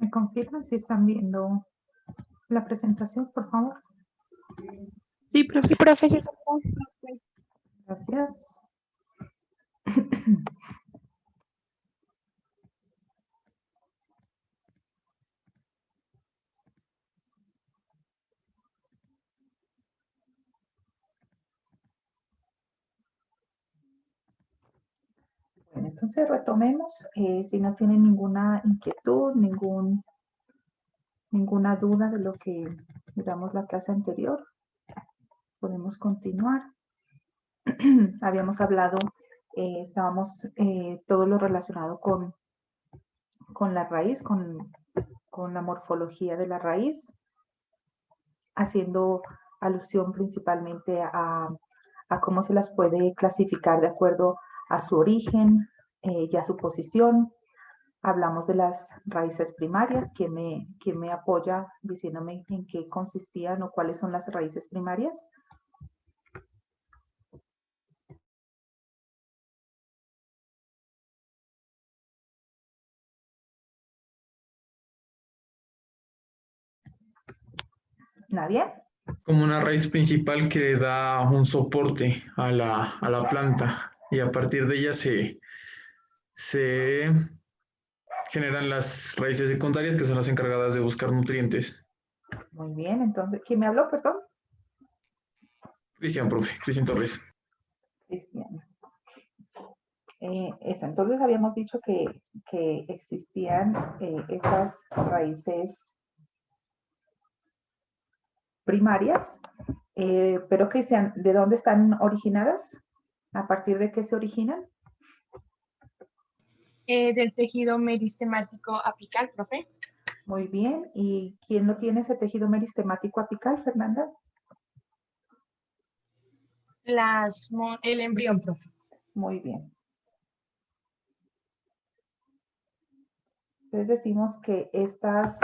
¿Me confirman si están viendo la presentación, por favor? Sí, profe. Sí, profe, sí. Gracias. Bueno, entonces retomemos. Si no tienen ninguna inquietud, ninguna duda de lo que miramos la clase anterior, podemos continuar. Habíamos hablado, estábamos todo lo relacionado con la raíz, con la morfología de la raíz, haciendo alusión principalmente a cómo se las puede clasificar de acuerdo a su origen y a su posición. Hablamos de las raíces primarias. ¿Quién me apoya diciéndome en qué consistían o cuáles son las raíces primarias? ¿Nadie? Como una raíz principal que da un soporte a la planta y a partir de ella se generan las raíces secundarias que son las encargadas de buscar nutrientes. Muy bien, entonces, ¿quién me habló, perdón? Cristian, profe, Cristian Torres. Cristian. Eso, entonces habíamos dicho que existían estas raíces primarias, pero Cristian, ¿de dónde están originadas? ¿A partir de qué se originan? Del tejido meristemático apical, profe. Muy bien, ¿y quién no tiene ese tejido meristemático apical, Fernanda? El embrión, profe. Muy bien. Entonces decimos que estas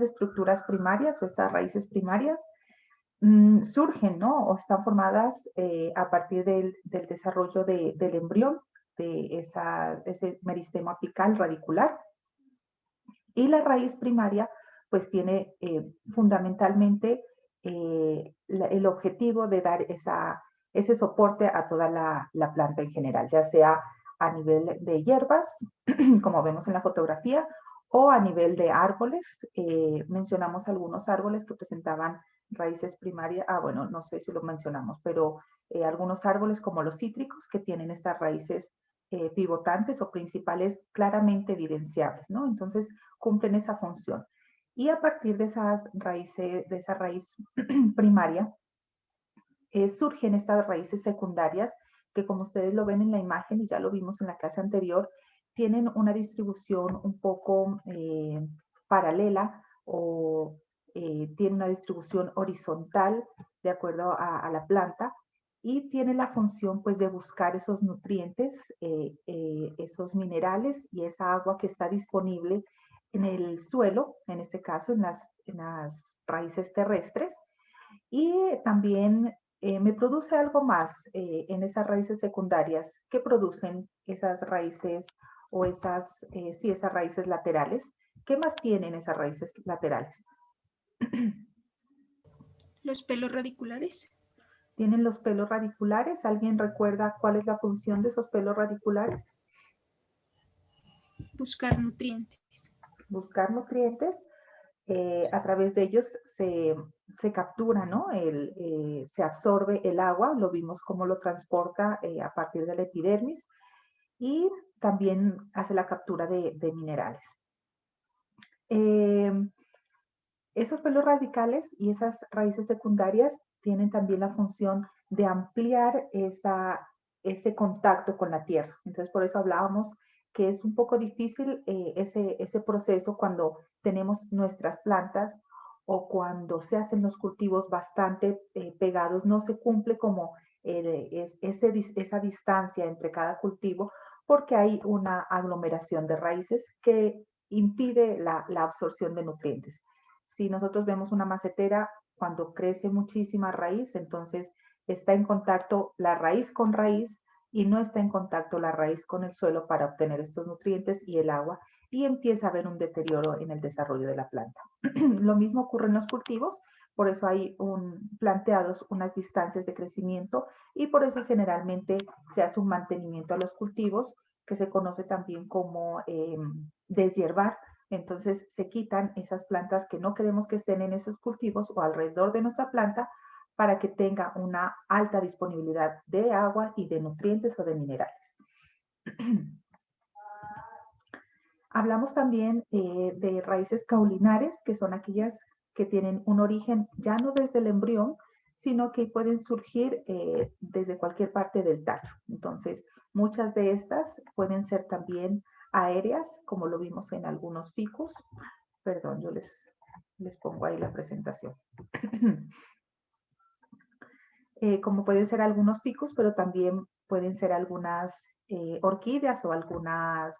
estructuras primarias o estas raíces primarias surgen, ¿no? O están formadas a partir del desarrollo del embrión, de ese meristema apical radicular. Y la raíz primaria, pues tiene fundamentalmente el objetivo de dar ese soporte a toda la planta en general, ya sea a nivel de hierbas, como vemos en la fotografía, o a nivel de árboles. Mencionamos algunos árboles que presentaban raíces primarias. Bueno, no sé si lo mencionamos, pero algunos árboles como los cítricos que tienen estas raíces pivotantes o principales claramente evidenciables, ¿no? Entonces cumplen esa función. Y a partir de esas raíces, de esa raíz primaria, surgen estas raíces secundarias que, como ustedes lo ven en la imagen y ya lo vimos en la clase anterior, tienen una distribución un poco paralela o tiene una distribución horizontal de acuerdo a la planta y tiene la función pues de buscar esos nutrientes, esos minerales y esa agua que está disponible en el suelo, en este caso en las raíces terrestres. Y también me produce algo más en esas raíces secundarias. ¿Qué producen esas raíces o esas raíces laterales? ¿Qué más tienen esas raíces laterales? Los pelos radiculares. ¿Tienen los pelos radiculares? ¿Alguien recuerda cuál es la función de esos pelos radiculares? Buscar nutrientes. Buscar nutrientes. A través de ellos se captura, ¿no? Se absorbe el agua, lo vimos cómo lo transporta a partir de la epidermis y también hace la captura de minerales. Esos pelos radicales y esas raíces secundarias tienen también la función de ampliar ese contacto con la tierra. Entonces, por eso hablábamos que es un poco difícil ese proceso cuando tenemos nuestras plantas o cuando se hacen los cultivos bastante pegados, no se cumple como esa distancia entre cada cultivo porque hay una aglomeración de raíces que impide la absorción de nutrientes. Si nosotros vemos una macetera, cuando crece muchísima raíz, entonces está en contacto la raíz con raíz y no está en contacto la raíz con el suelo para obtener estos nutrientes y el agua. y empieza a haber un deterioro en el desarrollo de la planta. Lo mismo ocurre en los cultivos, por eso hay planteados unas distancias de crecimiento y por eso generalmente se hace un mantenimiento a los cultivos, que se conoce también como deshiervar. Entonces se quitan esas plantas que no queremos que estén en esos cultivos o alrededor de nuestra planta para que tenga una alta disponibilidad de agua y de nutrientes o de minerales. Hablamos también de raíces caulinares, que son aquellas que tienen un origen ya no desde el embrión, sino que pueden surgir desde cualquier parte del tallo. Entonces, muchas de estas pueden ser también aéreas, como lo vimos en algunos ficus. Perdón, yo les pongo ahí la presentación. Como pueden ser algunos ficus, pero también pueden ser algunas orquídeas o algunas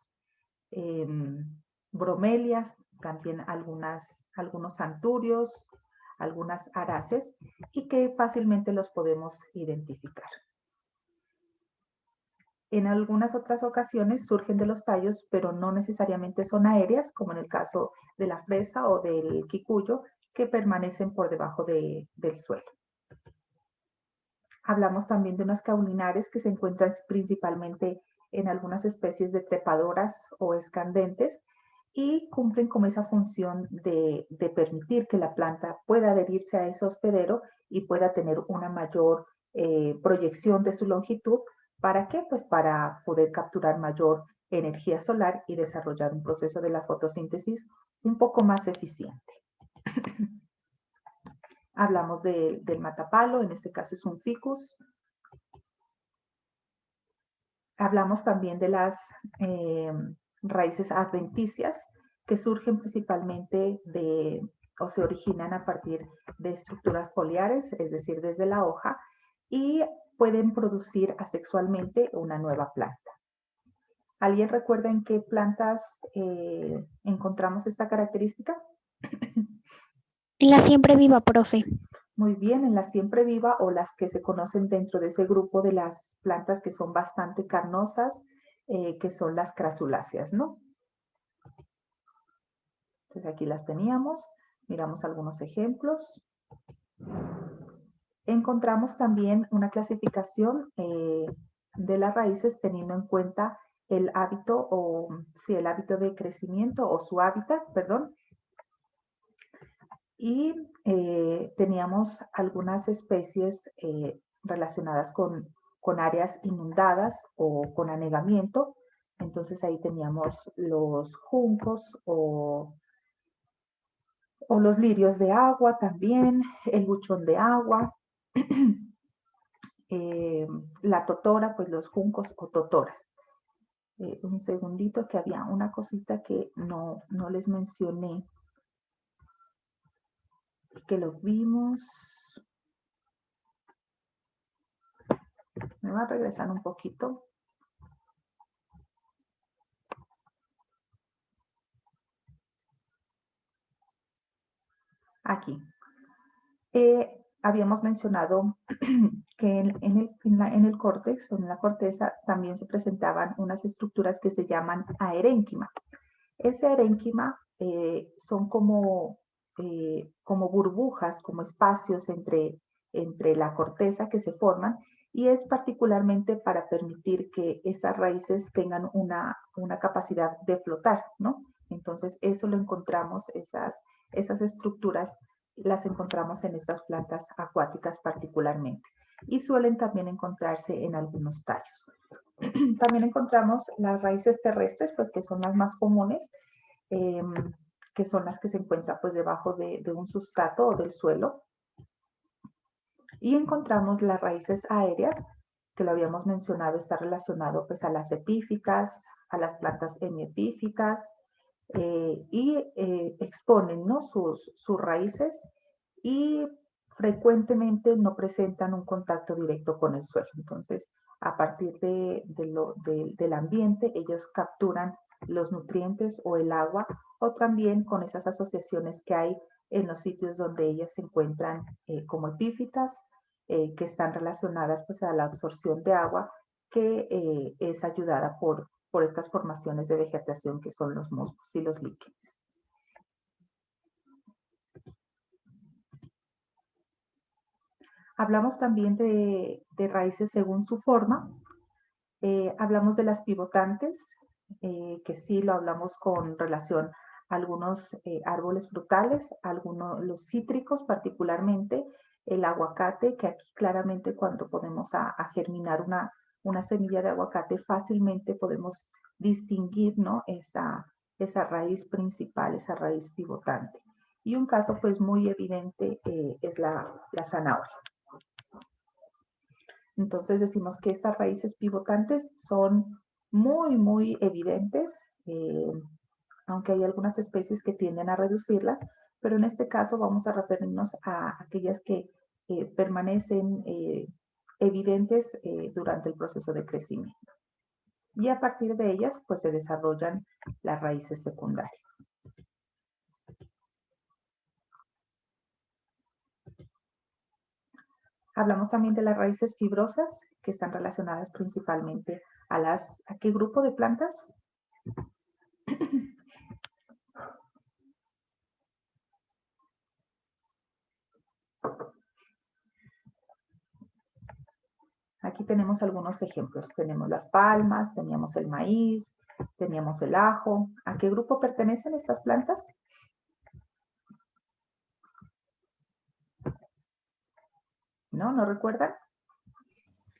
bromelias, también algunos anturios, algunas araces, y que fácilmente los podemos identificar. En algunas otras ocasiones surgen de los tallos, pero no necesariamente son aéreas, como en el caso de la fresa o del quicuyo, que permanecen por debajo del suelo. Hablamos también de unas caulinares que se encuentran principalmente en algunas especies de trepadoras o escandentes y cumplen como esa función de permitir que la planta pueda adherirse a ese hospedero y pueda tener una mayor proyección de su longitud. ¿Para qué? Pues para poder capturar mayor energía solar y desarrollar un proceso de la fotosíntesis un poco más eficiente. Hablamos del matapalo, en este caso es un ficus. Hablamos también de las raíces adventicias, que surgen principalmente o se originan a partir de estructuras foliares, es decir, desde la hoja, y pueden producir asexualmente una nueva planta. ¿Alguien recuerda en qué plantas encontramos esta característica? En la siempre viva, profe. Muy bien, en la siempre viva o las que se conocen dentro de ese grupo de las plantas que son bastante carnosas, que son las crasuláceas, ¿no? Entonces aquí las teníamos, miramos algunos ejemplos. Encontramos también una clasificación de las raíces teniendo en cuenta el hábito el hábito de crecimiento o su hábitat, perdón. Y teníamos algunas especies relacionadas con áreas inundadas o con anegamiento. Entonces ahí teníamos los juncos o los lirios de agua también, el buchón de agua, la totora, pues los juncos o totoras. Un segundito que había una cosita que no les mencioné, que lo vimos. Me va a regresar un poquito. Aquí. Habíamos mencionado que en el córtex o en la corteza también se presentaban unas estructuras que se llaman aerénquima. Ese aerénquima son como burbujas, como espacios entre la corteza que se forman, y es particularmente para permitir que esas raíces tengan una capacidad de flotar, ¿no? Entonces eso lo encontramos, esas estructuras las encontramos en estas plantas acuáticas particularmente, y suelen también encontrarse en algunos tallos. También encontramos las raíces terrestres, pues que son las más comunes, que son las que se encuentran pues debajo de un sustrato o del suelo. Y encontramos las raíces aéreas, que lo habíamos mencionado, está relacionado pues a las epífitas, a las plantas hemiepífitas, y exponen, ¿no?, sus raíces y frecuentemente no presentan un contacto directo con el suelo. Entonces, a partir del ambiente, ellos capturan los nutrientes o el agua, o también con esas asociaciones que hay en los sitios donde ellas se encuentran como epífitas, que están relacionadas pues a la absorción de agua, que es ayudada por por estas formaciones de vegetación que son los musgos y los líquenes. Hablamos también de raíces según su forma. Hablamos de las pivotantes, que sí lo hablamos con relación a algunos árboles frutales, algunos los cítricos particularmente, el aguacate, que aquí claramente cuando podemos a germinar una semilla de aguacate fácilmente podemos distinguir, ¿no? esa raíz principal, esa raíz pivotante. Y un caso pues muy evidente es la zanahoria. Entonces decimos que estas raíces pivotantes son muy, muy evidentes, aunque hay algunas especies que tienden a reducirlas, pero en este caso vamos a referirnos a aquellas que permanecen evidentes durante el proceso de crecimiento. Y a partir de ellas, pues se desarrollan las raíces secundarias. Hablamos también de las raíces fibrosas, que están relacionadas principalmente ¿a qué grupo de plantas? Aquí tenemos algunos ejemplos. Tenemos las palmas, teníamos el maíz, teníamos el ajo. ¿A qué grupo pertenecen estas plantas? ¿No? ¿No recuerdan?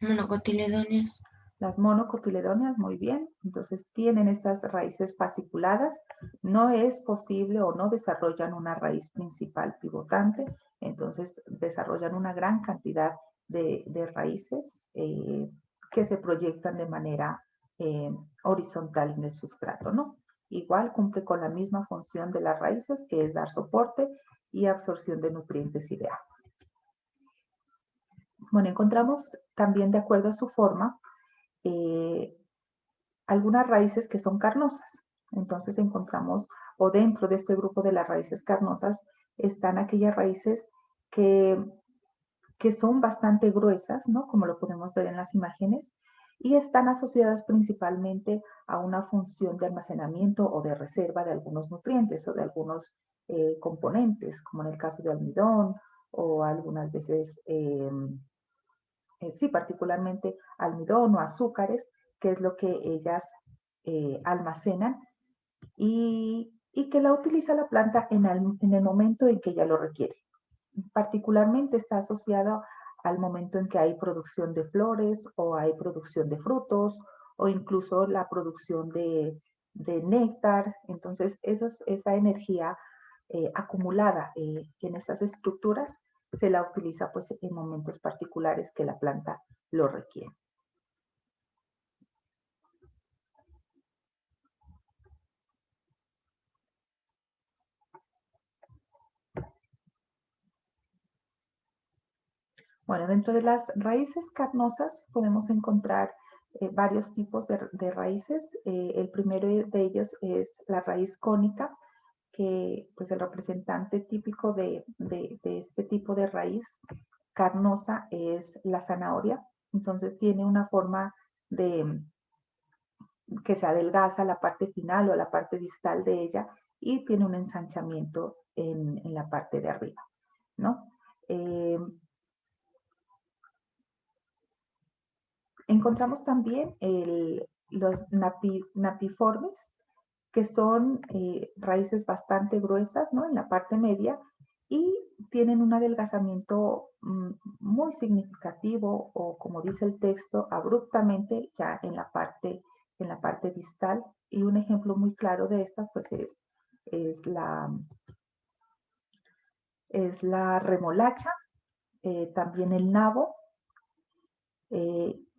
Monocotiledóneas. Las monocotiledóneas, muy bien. Entonces tienen estas raíces fasciculadas. No es posible o no desarrollan una raíz principal pivotante. Entonces desarrollan una gran cantidad de raíces que se proyectan de manera horizontal en el sustrato, ¿no? Igual cumple con la misma función de las raíces, que es dar soporte y absorción de nutrientes y de agua. Bueno, encontramos también, de acuerdo a su forma, algunas raíces que son carnosas. Entonces encontramos, o dentro de este grupo de las raíces carnosas, están aquellas raíces que son bastante gruesas, ¿no? Como lo podemos ver en las imágenes, y están asociadas principalmente a una función de almacenamiento o de reserva de algunos nutrientes o de algunos componentes, como en el caso de almidón o algunas veces, sí, particularmente almidón o azúcares, que es lo que ellas almacenan y que la utiliza la planta en el momento en que ella lo requiere. Particularmente está asociado al momento en que hay producción de flores o hay producción de frutos o incluso la producción de néctar. Entonces, esa energía acumulada en estas estructuras se la utiliza pues en momentos particulares que la planta lo requiere. Bueno, dentro de las raíces carnosas podemos encontrar varios tipos de raíces. El primero de ellos es la raíz cónica, que pues el representante típico de este tipo de raíz carnosa es la zanahoria. Entonces tiene una forma de que se adelgaza la parte final o la parte distal de ella y tiene un ensanchamiento en la parte de arriba, ¿no? Encontramos también los napiformes, que son raíces bastante gruesas, ¿no? En la parte media y tienen un adelgazamiento muy significativo o, como dice el texto, abruptamente ya en la parte distal. Y un ejemplo muy claro de esta pues es la remolacha, también el nabo,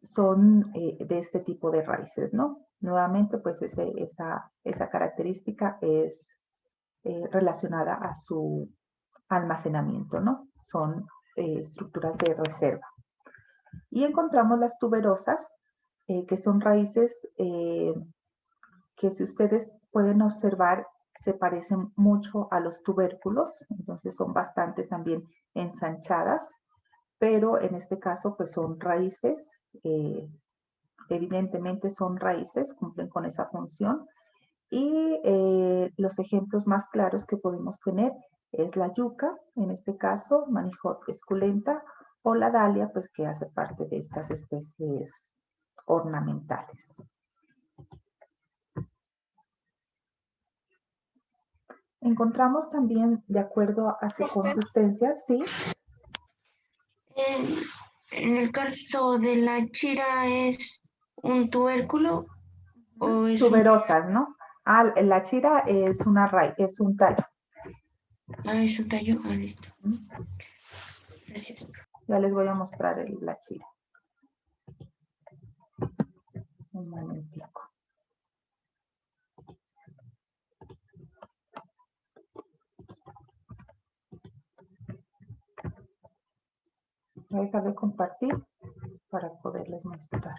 son de este tipo de raíces, ¿no? Nuevamente, pues esa característica es relacionada a su almacenamiento, ¿no? Son estructuras de reserva. Y encontramos las tuberosas, que son raíces que, si ustedes pueden observar, se parecen mucho a los tubérculos, entonces son bastante también ensanchadas, pero en este caso pues son raíces evidentemente son raíces, cumplen con esa función. Y los ejemplos más claros que podemos tener es la yuca, en este caso, Manihot esculenta, o la dalia, pues que hace parte de estas especies ornamentales. Encontramos también, de acuerdo a su consistencia, ¿sí? En el caso de la chira, ¿es un tubérculo o es un... Tuberosas, ¿no? Ah, la chira es una raíz, es un tallo. Ah, es un tallo. Ah, listo. Gracias. Ya les voy a mostrar la chira. Un momentico. Voy a dejar de compartir para poderles mostrar.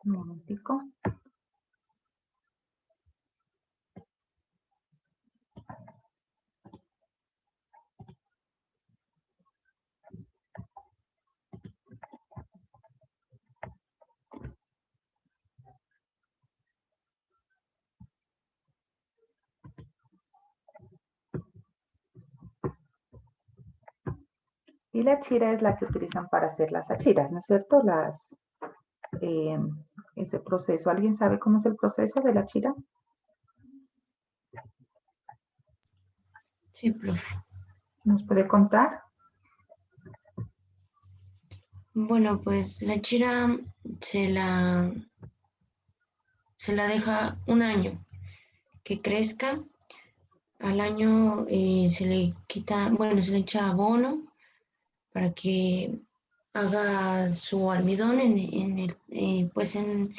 Un momentico. Y la chira es la que utilizan para hacer las achiras, ¿no es cierto? Ese proceso. ¿Alguien sabe cómo es el proceso de la chira? Sí, profe. ¿Nos puede contar? Bueno, pues la chira se la deja un año que crezca. Al año se le quita, bueno, se le echa abono para que haga su almidón pues en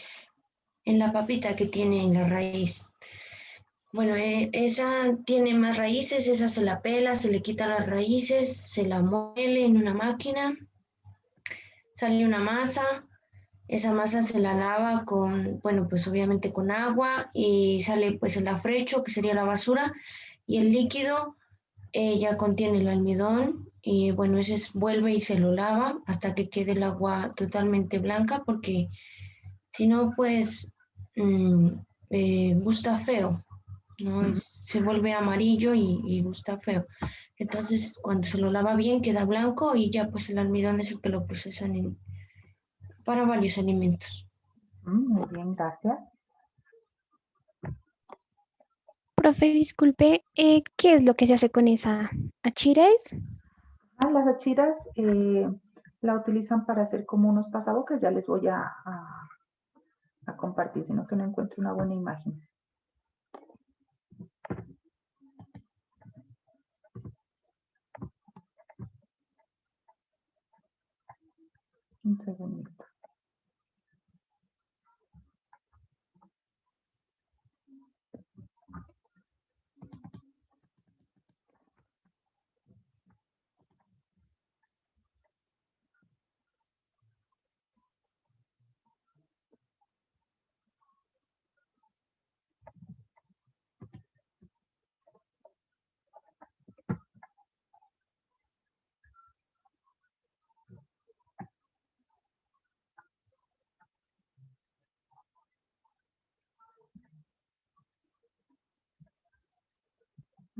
la papita que tiene en la raíz. Bueno, esa tiene más raíces, esa se la pela, se le quita las raíces, se la muele en una máquina, sale una masa, esa masa se la lava con, bueno, pues obviamente con agua y sale pues el afrecho, que sería la basura, y el líquido ya contiene el almidón y bueno, ese vuelve y se lo lava hasta que quede el agua totalmente blanca, porque si no, pues gusta feo, ¿no? Se vuelve amarillo y gusta feo. Entonces, cuando se lo lava bien, queda blanco y ya pues el almidón es el que lo procesan para varios alimentos. Muy bien, gracias. Profe, disculpe, ¿qué es lo que se hace con esa achira? Las achiras la utilizan para hacer como unos pasabocas. Ya les voy a compartir, sino que no encuentro una buena imagen. Un segundito.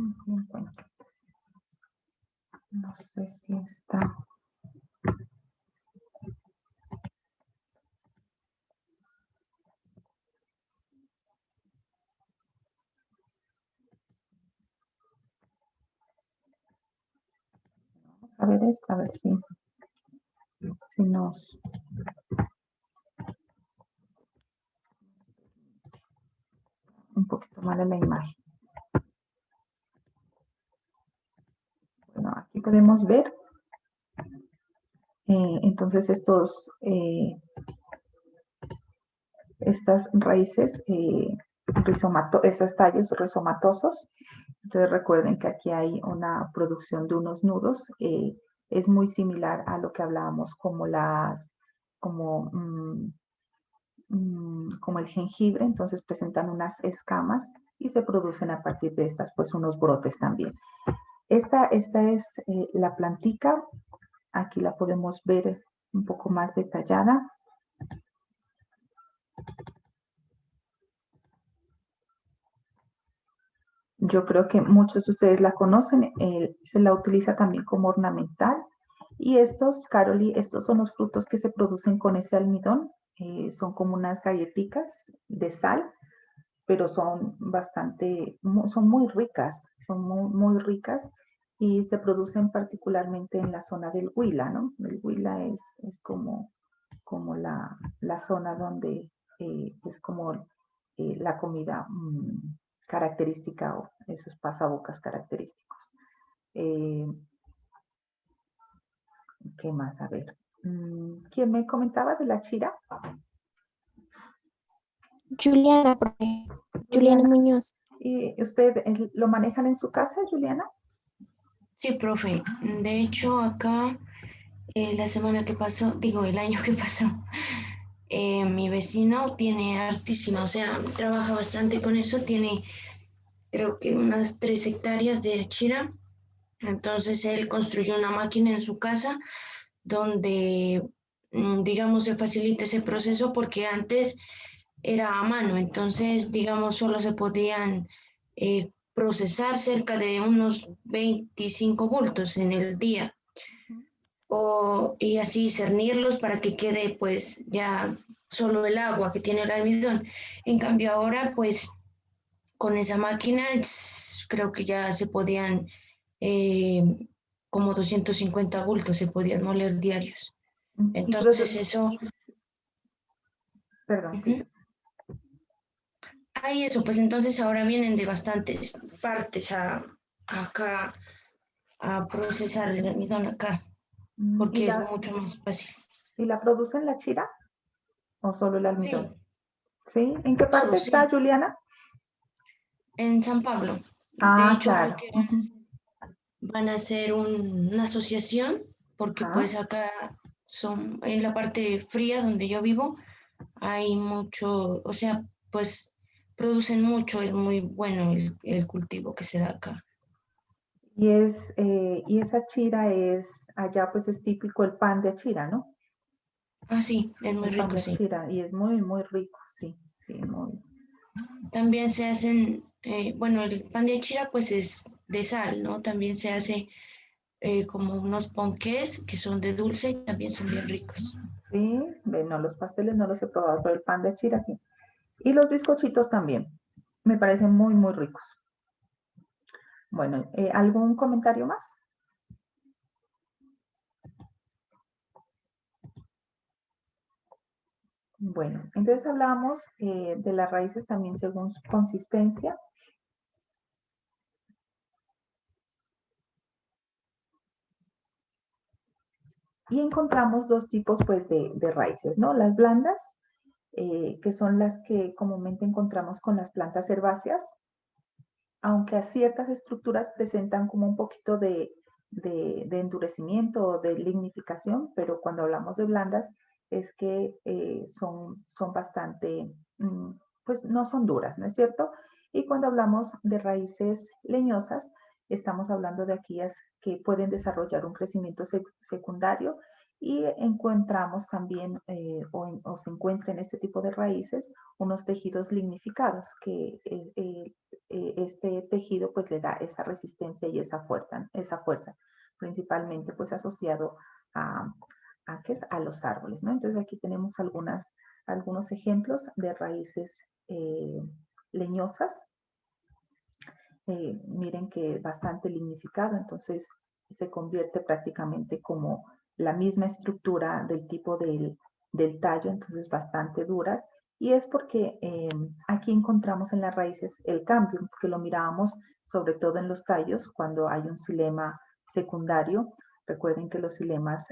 No encuentro. No sé si está. Vamos a ver esta, a ver si nos... Un poquito mal en la imagen. Bueno, aquí podemos ver. Entonces estas raíces esos tallos rizomatosos. Entonces recuerden que aquí hay una producción de unos nudos. Es muy similar a lo que hablábamos como como el jengibre. Entonces presentan unas escamas y se producen a partir de estas pues unos brotes también. Esta es la plantica. Aquí la podemos ver un poco más detallada. Yo creo que muchos de ustedes la conocen, se la utiliza también como ornamental. Y estos, Caroli, estos son los frutos que se producen con ese almidón. Son como unas galletitas de sal, pero son son muy ricas, son muy ricas y se producen particularmente en la zona del Huila, ¿no? El Huila es como la zona donde es como la comida característica o esos pasabocas característicos. ¿Qué más? A ver. ¿Quién me comentaba de la chira? Juliana, profe. Juliana Muñoz. ¿Y usted lo manejan en su casa, Juliana? Sí, profe. De hecho, acá la semana que pasó, digo, el año que pasó, mi vecino tiene hartísima, o sea, trabaja bastante con eso, tiene creo que unas 3 hectáreas de chira. Entonces él construyó una máquina en su casa donde, digamos, se facilita ese proceso porque antes era a mano, entonces, digamos, solo se podían procesar cerca de unos 25 bultos en el día y así cernirlos para que quede pues ya solo el agua que tiene el almidón. En cambio ahora pues con esa máquina creo que ya se podían como 250 bultos se podían moler diarios. Entonces eso... Perdón, sí. Hay eso, pues entonces ahora vienen de bastantes partes acá a procesar el almidón acá, ¿Y porque es mucho más fácil. la producen la chira o solo el Sí, almidón? ¿Sí? ¿En qué todo, parte está, sí. Juliana? En San Pablo. De Ah, hecho, creo claro. que van a hacer una asociación, porque Ajá. pues acá son, en la parte fría donde yo vivo, hay mucho, o sea, pues producen mucho, es muy bueno el cultivo que se da acá. Y esa chira allá pues es típico el pan de chira, ¿no? Ah, sí, es muy El pan rico, de sí. chira, y es muy rico, sí, muy. También se hacen, bueno, el pan de chira pues es de sal, ¿no? También se hace como unos ponqués que son de dulce y también son bien ricos. Sí, no, los pasteles no los he probado, pero el pan de chira sí. Y los bizcochitos también, me parecen muy ricos. Bueno, ¿algún comentario más? Bueno, entonces hablamos de las raíces también según su consistencia. Y encontramos dos tipos pues de raíces, ¿no? Las blandas, que son las que comúnmente encontramos con las plantas herbáceas, aunque a ciertas estructuras presentan como un poquito de endurecimiento o de lignificación, pero cuando hablamos de blandas es que son bastante, pues no son duras, ¿no es cierto? Y cuando hablamos de raíces leñosas, estamos hablando de aquellas que pueden desarrollar un crecimiento secundario y encontramos también o se encuentra en este tipo de raíces unos tejidos lignificados que este tejido pues le da esa resistencia y esa fuerza principalmente pues asociado a los árboles, ¿no? Entonces aquí tenemos algunos ejemplos de raíces leñosas. Miren que bastante lignificado, entonces se convierte prácticamente como la misma estructura del tipo del tallo, entonces bastante duras. Y es porque aquí encontramos en las raíces el cambio, que lo mirábamos sobre todo en los tallos cuando hay un xilema secundario, Recuerden que los xilemas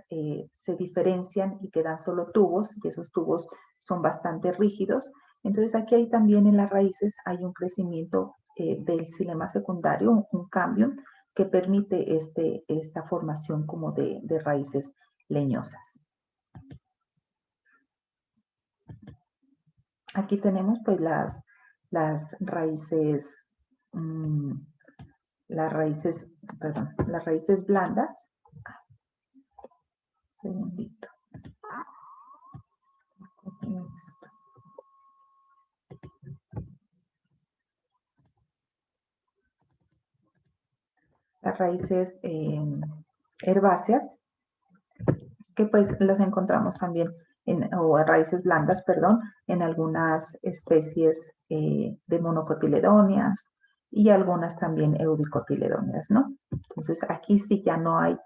se diferencian y quedan solo tubos, y esos tubos son bastante rígidos. Entonces aquí hay también en las raíces hay un crecimiento del xilema secundario, un cambio que permite esta formación como de raíces leñosas. Aquí tenemos pues las raíces, las raíces blandas. Segundito. Las raíces herbáceas, que pues las encontramos también, o raíces blandas, perdón, en algunas especies de monocotiledóneas y algunas también eudicotiledóneas, ¿no? Entonces aquí sí ya no hay,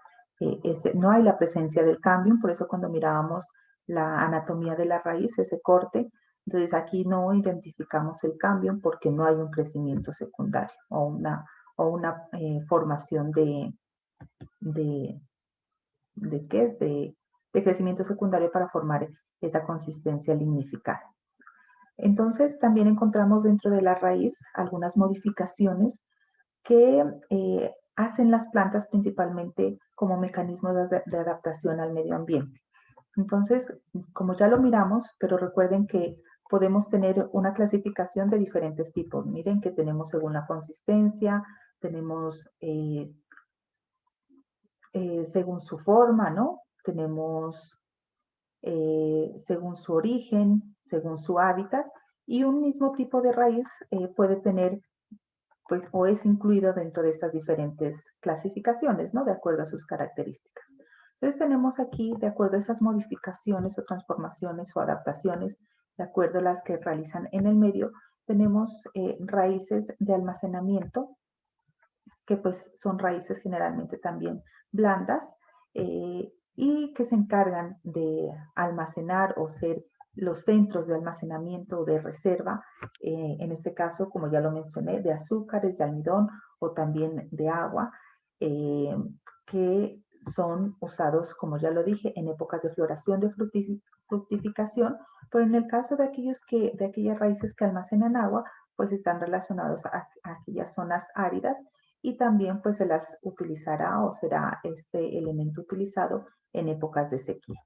no hay la presencia del cambio, por eso cuando mirábamos la anatomía de la raíz, ese corte, entonces aquí no identificamos el cambio porque no hay un crecimiento secundario o una formación de ¿qué es? De crecimiento secundario para formar esa consistencia lignificada. Entonces también encontramos dentro de la raíz algunas modificaciones que hacen las plantas principalmente como mecanismos de adaptación al medio ambiente. Entonces, como ya lo miramos, pero recuerden que podemos tener una clasificación de diferentes tipos. Miren que tenemos según la consistencia, tenemos según su forma, ¿no? Tenemos según su origen, según su hábitat, y un mismo tipo de raíz puede tener, pues, o es incluido dentro de estas diferentes clasificaciones, ¿no? De acuerdo a sus características. Entonces tenemos aquí, de acuerdo a esas modificaciones o transformaciones o adaptaciones, de acuerdo a las que realizan en el medio, tenemos raíces de almacenamiento, que pues son raíces generalmente también blandas y que se encargan de almacenar o ser los centros de almacenamiento o de reserva, en este caso, como ya lo mencioné, de azúcares, de almidón o también de agua, que son usados, como ya lo dije, en épocas de floración, de fructificación, pero en el caso de aquellas raíces que almacenan agua, pues están relacionados a aquellas zonas áridas y también pues se las utilizará o será este elemento utilizado en épocas de sequía.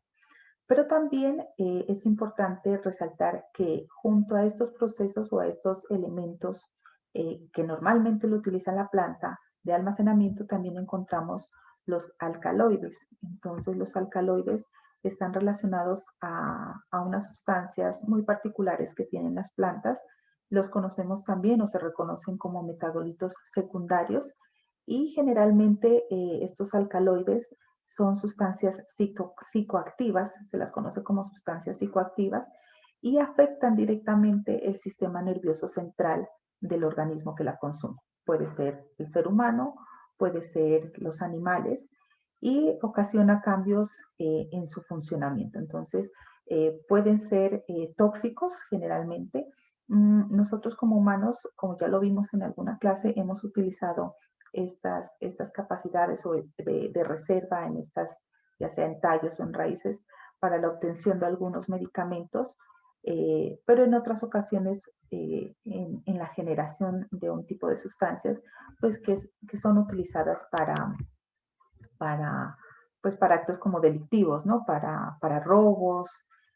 Pero también es importante resaltar que junto a estos procesos o a estos elementos que normalmente lo utiliza la planta de almacenamiento, también encontramos los alcaloides. Entonces los alcaloides están relacionados a unas sustancias muy particulares que tienen las plantas. Los conocemos también o se reconocen como metabolitos secundarios y generalmente estos alcaloides son sustancias psicoactivas, se las conoce como sustancias psicoactivas y afectan directamente el sistema nervioso central del organismo que la consume. Puede ser el ser humano, puede ser los animales y ocasiona cambios en su funcionamiento. Entonces, pueden ser tóxicos generalmente. Nosotros como humanos, como ya lo vimos en alguna clase, hemos utilizado estas capacidades o de reserva en estas, ya sea en tallos o en raíces, para la obtención de algunos medicamentos, pero en otras ocasiones en la generación de un tipo de sustancias, pues que son utilizadas pues para actos como delictivos, ¿no? Para robos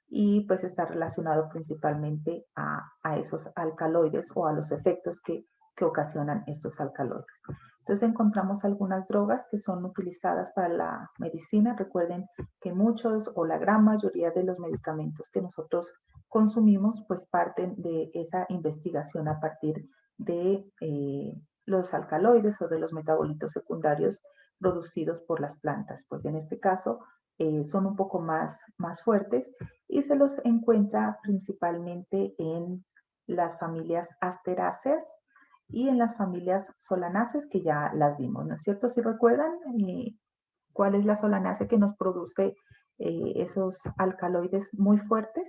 y pues está relacionado principalmente a esos alcaloides o a los efectos que ocasionan estos alcaloides. Entonces encontramos algunas drogas que son utilizadas para la medicina. Recuerden que muchos o la gran mayoría de los medicamentos que nosotros consumimos pues parten de esa investigación a partir de los alcaloides o de los metabolitos secundarios producidos por las plantas. Pues en este caso son un poco más fuertes y se los encuentra principalmente en las familias asteráceas y en las familias solanáceas que ya las vimos, ¿no es cierto? Si recuerdan cuál es la solanácea que nos produce esos alcaloides muy fuertes.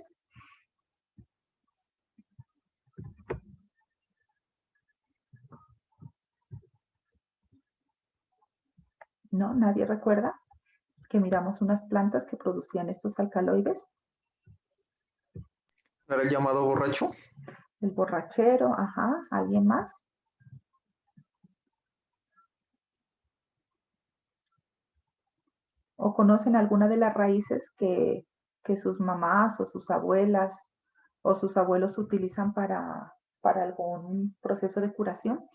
¿No? ¿Nadie recuerda? que miramos unas plantas que producían estos alcaloides. ¿Era el llamado borracho? El borrachero, ajá, ¿alguien más? ¿O conocen alguna de las raíces que sus mamás o sus abuelas o sus abuelos utilizan para algún proceso de curación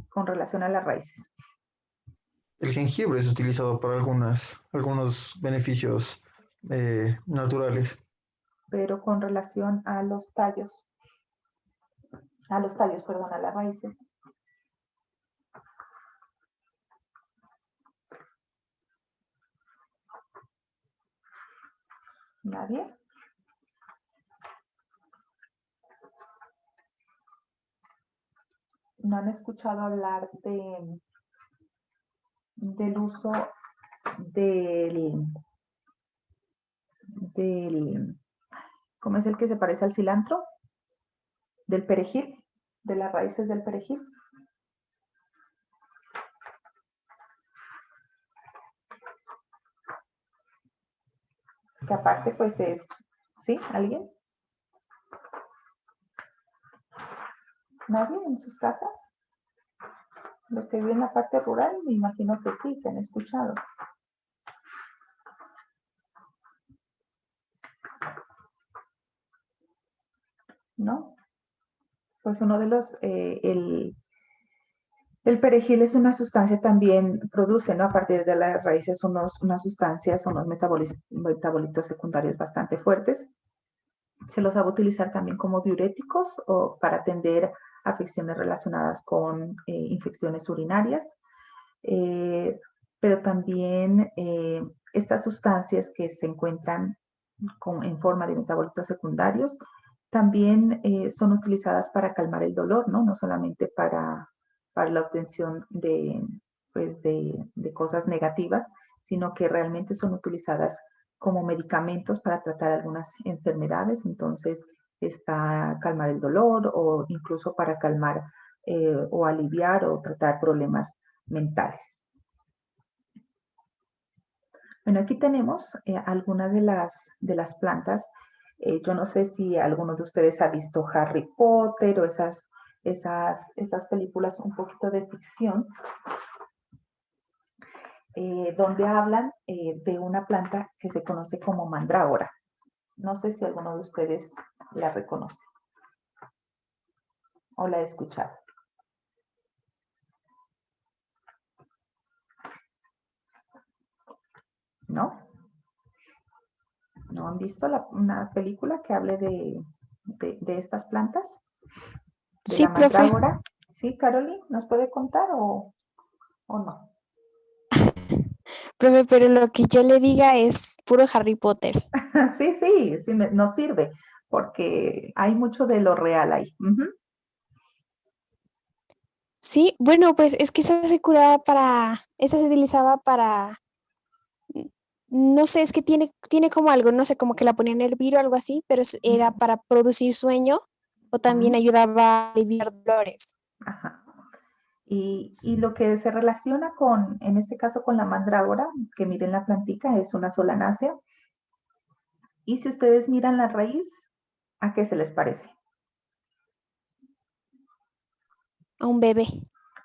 con relación a las raíces? El jengibre es utilizado para algunos beneficios naturales. Pero con relación a los tallos, perdón, a las raíces. ¿Nadie? ¿No han escuchado hablar del uso del, ¿cómo es el que se parece al cilantro? Del perejil, de las raíces del perejil. Que aparte pues es, ¿sí? ¿Alguien? ¿Nadie en sus casas? Los que viven en la parte rural, me imagino que sí, que han escuchado. ¿No? Pues uno de los, el perejil es una sustancia también, produce, ¿no? A partir de las raíces unas sustancias, unos metabolitos secundarios bastante fuertes. Se los sabe utilizar también como diuréticos o para atender afecciones relacionadas con infecciones urinarias. Pero también estas sustancias que se encuentran en forma de metabolitos secundarios también son utilizadas para calmar el dolor, ¿no? No solamente para la obtención pues de cosas negativas, sino que realmente son utilizadas como medicamentos para tratar algunas enfermedades. Entonces, está calmar el dolor o incluso para calmar o aliviar o tratar problemas mentales. Bueno, aquí tenemos algunas de las plantas. Yo no sé si alguno de ustedes ha visto Harry Potter o esas películas un poquito de ficción, donde hablan de una planta que se conoce como mandrágora. No sé si alguno de ustedes la reconoce o la ha escuchado. ¿No? ¿No han visto una película que hable de estas plantas? ¿De Sí, la profe. mandrágora? ¿Sí, Caroline? ¿Nos puede contar o no? Profe, pero lo que yo le diga es puro Harry Potter. Sí, nos sirve, porque hay mucho de lo real ahí. Ujú. Sí, bueno, pues es que esa se utilizaba para, no sé, es que tiene como algo, no sé, como que la ponían a hervir o algo así, pero era para producir sueño o también Ujú. ayudaba a aliviar dolores. Ajá. Y lo que se relaciona en este caso con la mandrágora, que miren la plantica, es una solanácea. Y si ustedes miran la raíz, ¿a qué se les parece? A un bebé.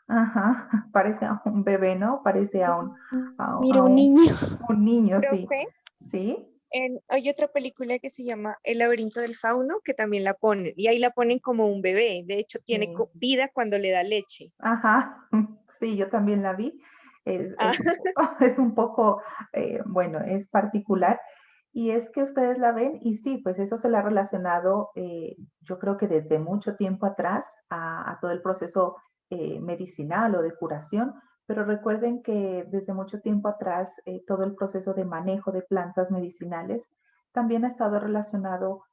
Ajá, parece a un bebé, ¿no? Parece Mira, un niño. un niño, sí. Profe, ¿Sí? hay otra película que se llama El laberinto del fauno, que también la ponen, y ahí la ponen como un bebé. De hecho, tiene Sí. vida cuando le da leche. Ajá, sí, yo también la vi. Es, Ah, es un es un poco, bueno, es particular. Y es que ustedes la ven y sí, pues eso se le ha relacionado, yo creo que desde mucho tiempo atrás a todo el proceso medicinal o de curación, pero recuerden que desde mucho tiempo atrás todo el proceso de manejo de plantas medicinales también ha estado relacionado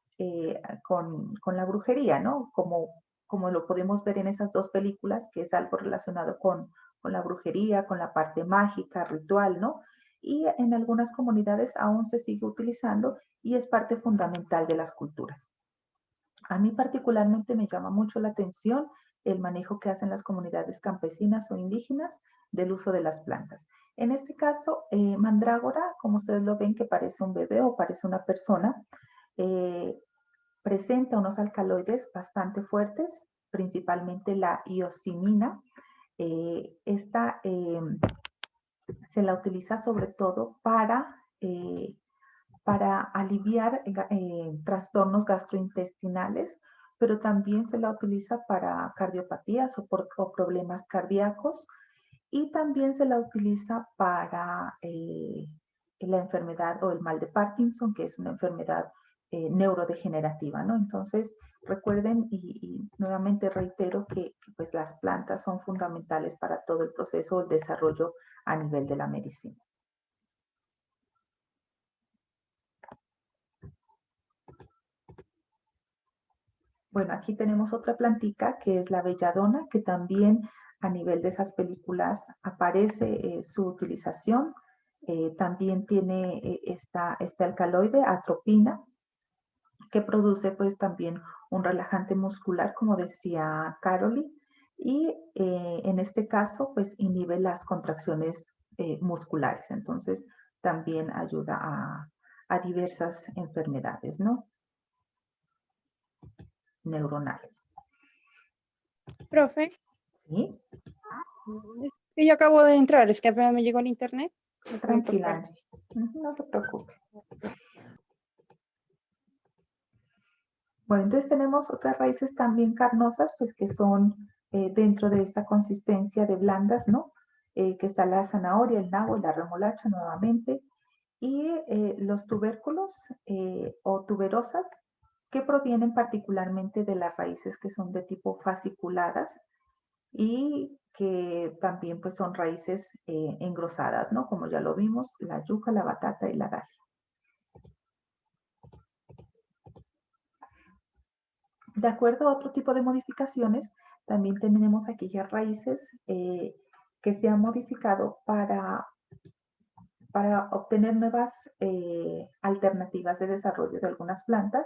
con la brujería, ¿no? Como lo podemos ver en esas dos películas, que es algo relacionado con la brujería, con la parte mágica, ritual, ¿no? Y en algunas comunidades aún se sigue utilizando y es parte fundamental de las culturas. A mí particularmente me llama mucho la atención el manejo que hacen las comunidades campesinas o indígenas del uso de las plantas. En este caso, mandrágora, como ustedes lo ven, que parece un bebé o parece una persona, presenta unos alcaloides bastante fuertes, principalmente la iosimina. Esta se la utiliza sobre todo para aliviar trastornos gastrointestinales, pero también se la utiliza para cardiopatías o problemas cardíacos, y también se la utiliza para la enfermedad o el mal de Parkinson, que es una enfermedad neurodegenerativa, ¿no? Entonces, recuerden y nuevamente reitero que pues las plantas son fundamentales para todo el proceso del desarrollo a nivel de la medicina. Bueno, aquí tenemos otra plantica que es la belladona, que también a nivel de esas películas aparece su utilización. También tiene este alcaloide, atropina, que produce pues también un relajante muscular, como decía Caroli, y en este caso pues inhibe las contracciones musculares. Entonces también ayuda a diversas enfermedades, ¿no? Neuronales. Profe, ¿Sí? es que yo acabo de entrar, es que apenas me llegó el internet. Tranquila, Angie. No se preocupe. Bueno, entonces tenemos otras raíces también carnosas, pues que son dentro de esta consistencia de blandas, ¿no? Que está la zanahoria, el nabo y la remolacha nuevamente. Y los tubérculos o tuberosas, que provienen particularmente de las raíces que son de tipo fasciculadas y que también pues son raíces engrosadas, ¿no? Como ya lo vimos, la yuca, la batata y la dalia. De acuerdo a otro tipo de modificaciones, también tenemos aquellas raíces que se han modificado para obtener nuevas alternativas de desarrollo de algunas plantas,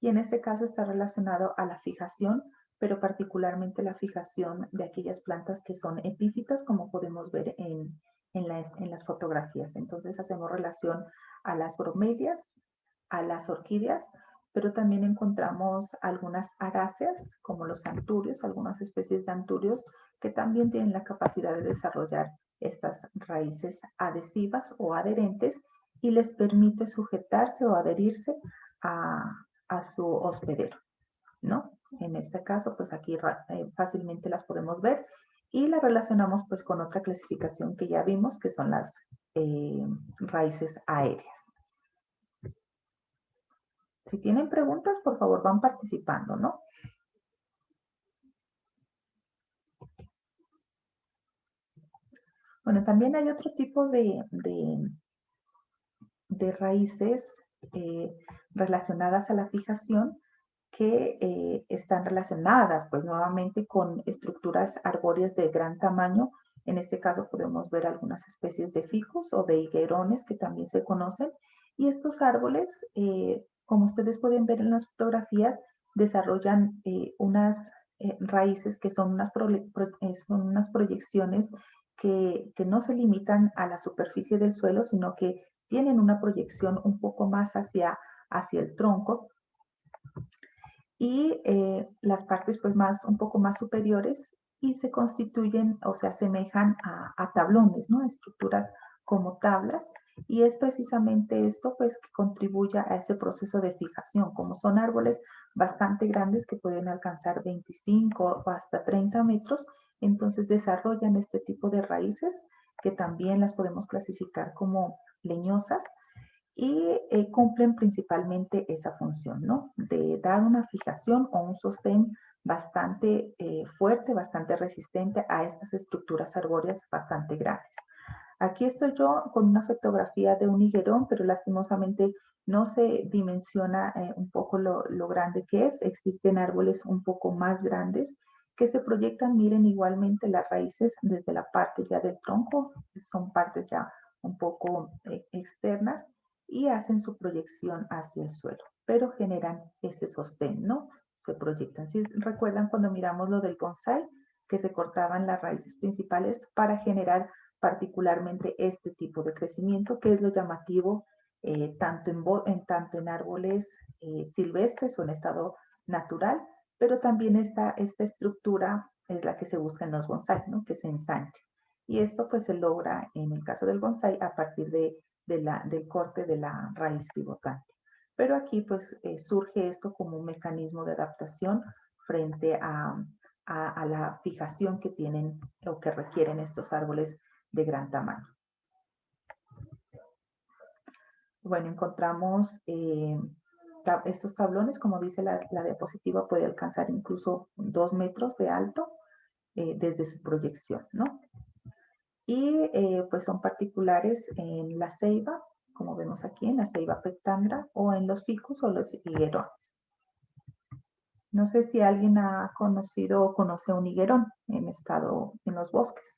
y en este caso está relacionado a la fijación, pero particularmente la fijación de aquellas plantas que son epífitas, como podemos ver en las fotografías. Entonces hacemos relación a las bromelias, a las orquídeas, pero también encontramos algunas aráceas, como los anturios, algunas especies de anturios, que también tienen la capacidad de desarrollar estas raíces adhesivas o adherentes y les permite sujetarse o adherirse a su hospedero, ¿no? En este caso, pues aquí fácilmente las podemos ver y la relacionamos pues con otra clasificación que ya vimos, que son las raíces aéreas. Si tienen preguntas, por favor, van participando, ¿no? Bueno, también hay otro tipo de raíces relacionadas a la fijación que están relacionadas, pues nuevamente con estructuras arbóreas de gran tamaño. En este caso podemos ver algunas especies de ficus o de higuerones que también se conocen. Y estos árboles, como ustedes pueden ver en las fotografías, desarrollan unas raíces que son unas proyecciones que no se limitan a la superficie del suelo, sino que tienen una proyección un poco más hacia el tronco, y las partes pues un poco más superiores, y se constituyen o se asemejan a tablones, ¿no? Estructuras como tablas, y es precisamente esto pues que contribuye a ese proceso de fijación. Como son árboles bastante grandes que pueden alcanzar 25 o hasta 30 metros, entonces desarrollan este tipo de raíces que también las podemos clasificar como leñosas, y cumplen principalmente esa función, ¿no? De dar una fijación o un sostén bastante fuerte, bastante resistente a estas estructuras arbóreas bastante grandes. Aquí estoy yo con una fotografía de un higuerón, pero lastimosamente no se dimensiona un poco lo grande que es. Existen árboles un poco más grandes que se proyectan, miren, igualmente las raíces desde la parte ya del tronco, son partes ya un poco externas, y hacen su proyección hacia el suelo, pero generan ese sostén, ¿no? Se proyectan. Si recuerdan cuando miramos lo del bonsái, que se cortaban las raíces principales para generar particularmente este tipo de crecimiento, que es lo llamativo tanto en árboles silvestres o en estado natural, pero también esta estructura es la que se busca en los bonsai, ¿no? Que se ensanche. Y esto pues se logra en el caso del bonsai a partir del corte de la raíz pivotante. Pero aquí pues surge esto como un mecanismo de adaptación frente a la fijación que tienen o que requieren estos árboles de gran tamaño. Bueno, encontramos estos tablones, como dice la diapositiva, puede alcanzar incluso 2 metros de alto desde su proyección, ¿no? Y pues son particulares en la ceiba, como vemos aquí, en la ceiba pectandra, o en los ficus o los higuerones. No sé si alguien ha conocido o conoce un higuerón en los bosques.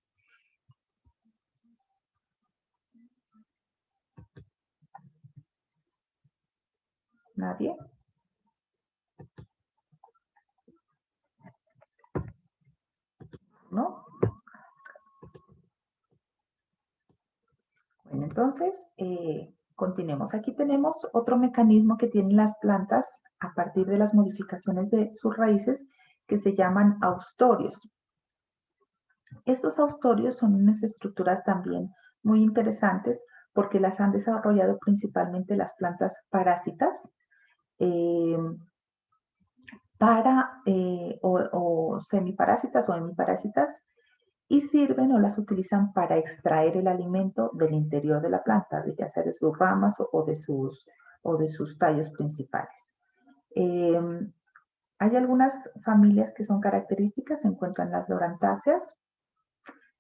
¿Nadie? ¿No? Bueno, entonces, continuemos. Aquí tenemos otro mecanismo que tienen las plantas a partir de las modificaciones de sus raíces que se llaman austorios. Estos austorios son unas estructuras también muy interesantes porque las han desarrollado principalmente las plantas parásitas o semiparásitas o hemiparásitas y sirven o las utilizan para extraer el alimento del interior de la planta, ya sea de sus ramas o de sus tallos principales. Hay algunas familias que son características, se encuentran las lorantáceas,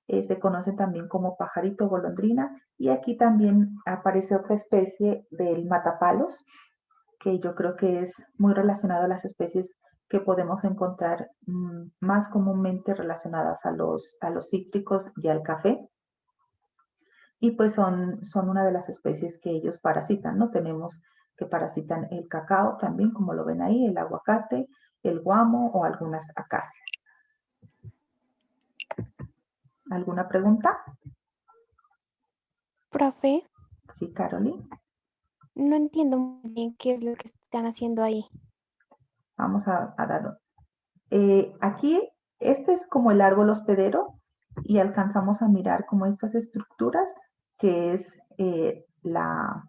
se conocen también como pajarito golondrina, y aquí también aparece otra especie del matapalos, que yo creo que es muy relacionado a las especies que podemos encontrar más comúnmente relacionadas a los cítricos y al café. Y pues son una de las especies que ellos parasitan, ¿no? Tenemos que parasitan el cacao también, como lo ven ahí, el aguacate, el guamo o algunas acacias. ¿Alguna pregunta? Profe, Sí, Caroline. no entiendo muy bien qué es lo que están haciendo ahí. Vamos a darlo. Aquí, este es como el árbol hospedero y alcanzamos a mirar como estas estructuras que es la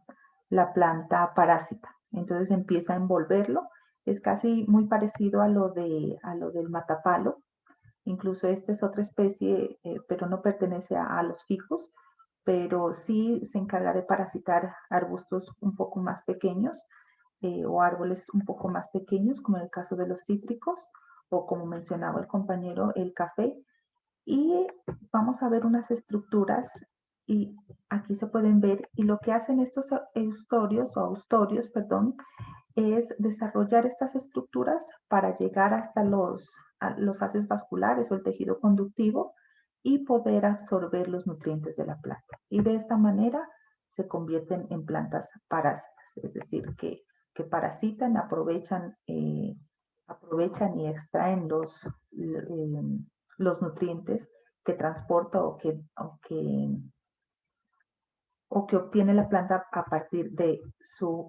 planta parásita. Entonces empieza a envolverlo. Es casi muy parecido a lo del matapalo. Incluso esta es otra especie, pero no pertenece a los ficus, pero sí se encarga de parasitar arbustos un poco más pequeños o árboles un poco más pequeños, como en el caso de los cítricos, o como mencionaba el compañero, el café. Y vamos a ver unas estructuras, y aquí se pueden ver, y lo que hacen estos austorios, perdón, es desarrollar estas estructuras para llegar hasta los haces vasculares o el tejido conductivo y poder absorber los nutrientes de la planta. Y de esta manera se convierten en plantas parásitas, es decir, que parasitan, aprovechan y extraen los nutrientes que transporta o que obtiene la planta a partir de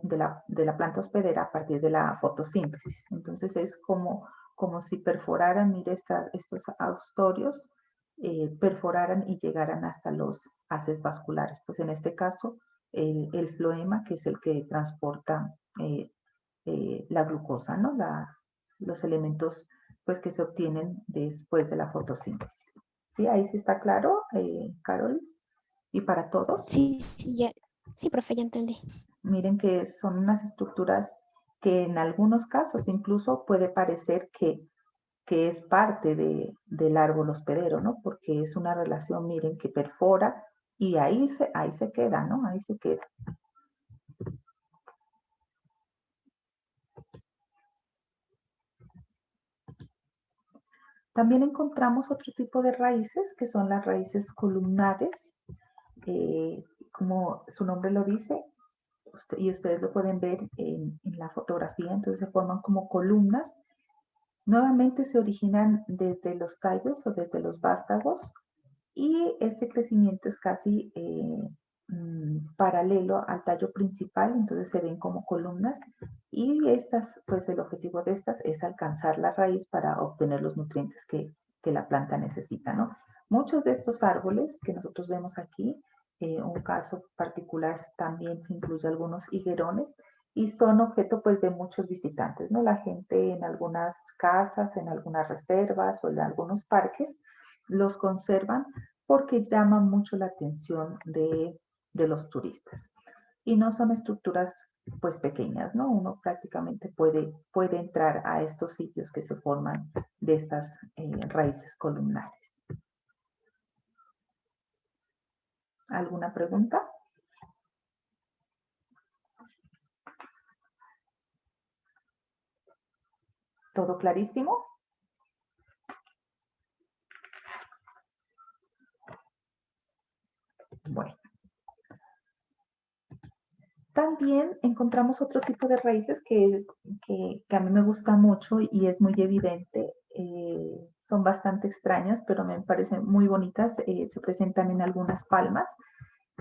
la planta hospedera a partir de la fotosíntesis. Entonces es como si perforaran, mire, estos austorios, perforaran y llegaran hasta los haces vasculares. Pues en este caso, el floema, que es el que transporta la glucosa, ¿no? Los elementos pues, que se obtienen después de la fotosíntesis. ¿Sí? Ahí sí está claro, Carol. ¿Y para todos? Sí, sí, profe, ya entendí. Miren que son unas estructuras que en algunos casos incluso puede parecer que es parte del árbol hospedero, ¿no? Porque es una relación, miren, que perfora y ahí se queda, ¿no? Ahí se queda. También encontramos otro tipo de raíces, que son las raíces columnares. Como su nombre lo dice, y ustedes lo pueden ver en la fotografía, entonces se forman como columnas. Nuevamente se originan desde los tallos o desde los vástagos y este crecimiento es casi paralelo al tallo principal, entonces se ven como columnas y estas, pues el objetivo de estas es alcanzar la raíz para obtener los nutrientes que la planta necesita, ¿no? Muchos de estos árboles que nosotros vemos aquí, un caso particular también se incluye algunos higuerones y son objeto pues de muchos visitantes, ¿no? La gente en algunas casas, en algunas reservas o en algunos parques los conservan porque llaman mucho la atención de los turistas. Y no son estructuras pues pequeñas, ¿no? Uno prácticamente puede entrar a estos sitios que se forman de estas raíces columnares. ¿Alguna pregunta? ¿Todo clarísimo? Bueno. También encontramos otro tipo de raíces que a mí me gusta mucho y es muy evidente. Son bastante extrañas, pero me parecen muy bonitas. Se presentan en algunas palmas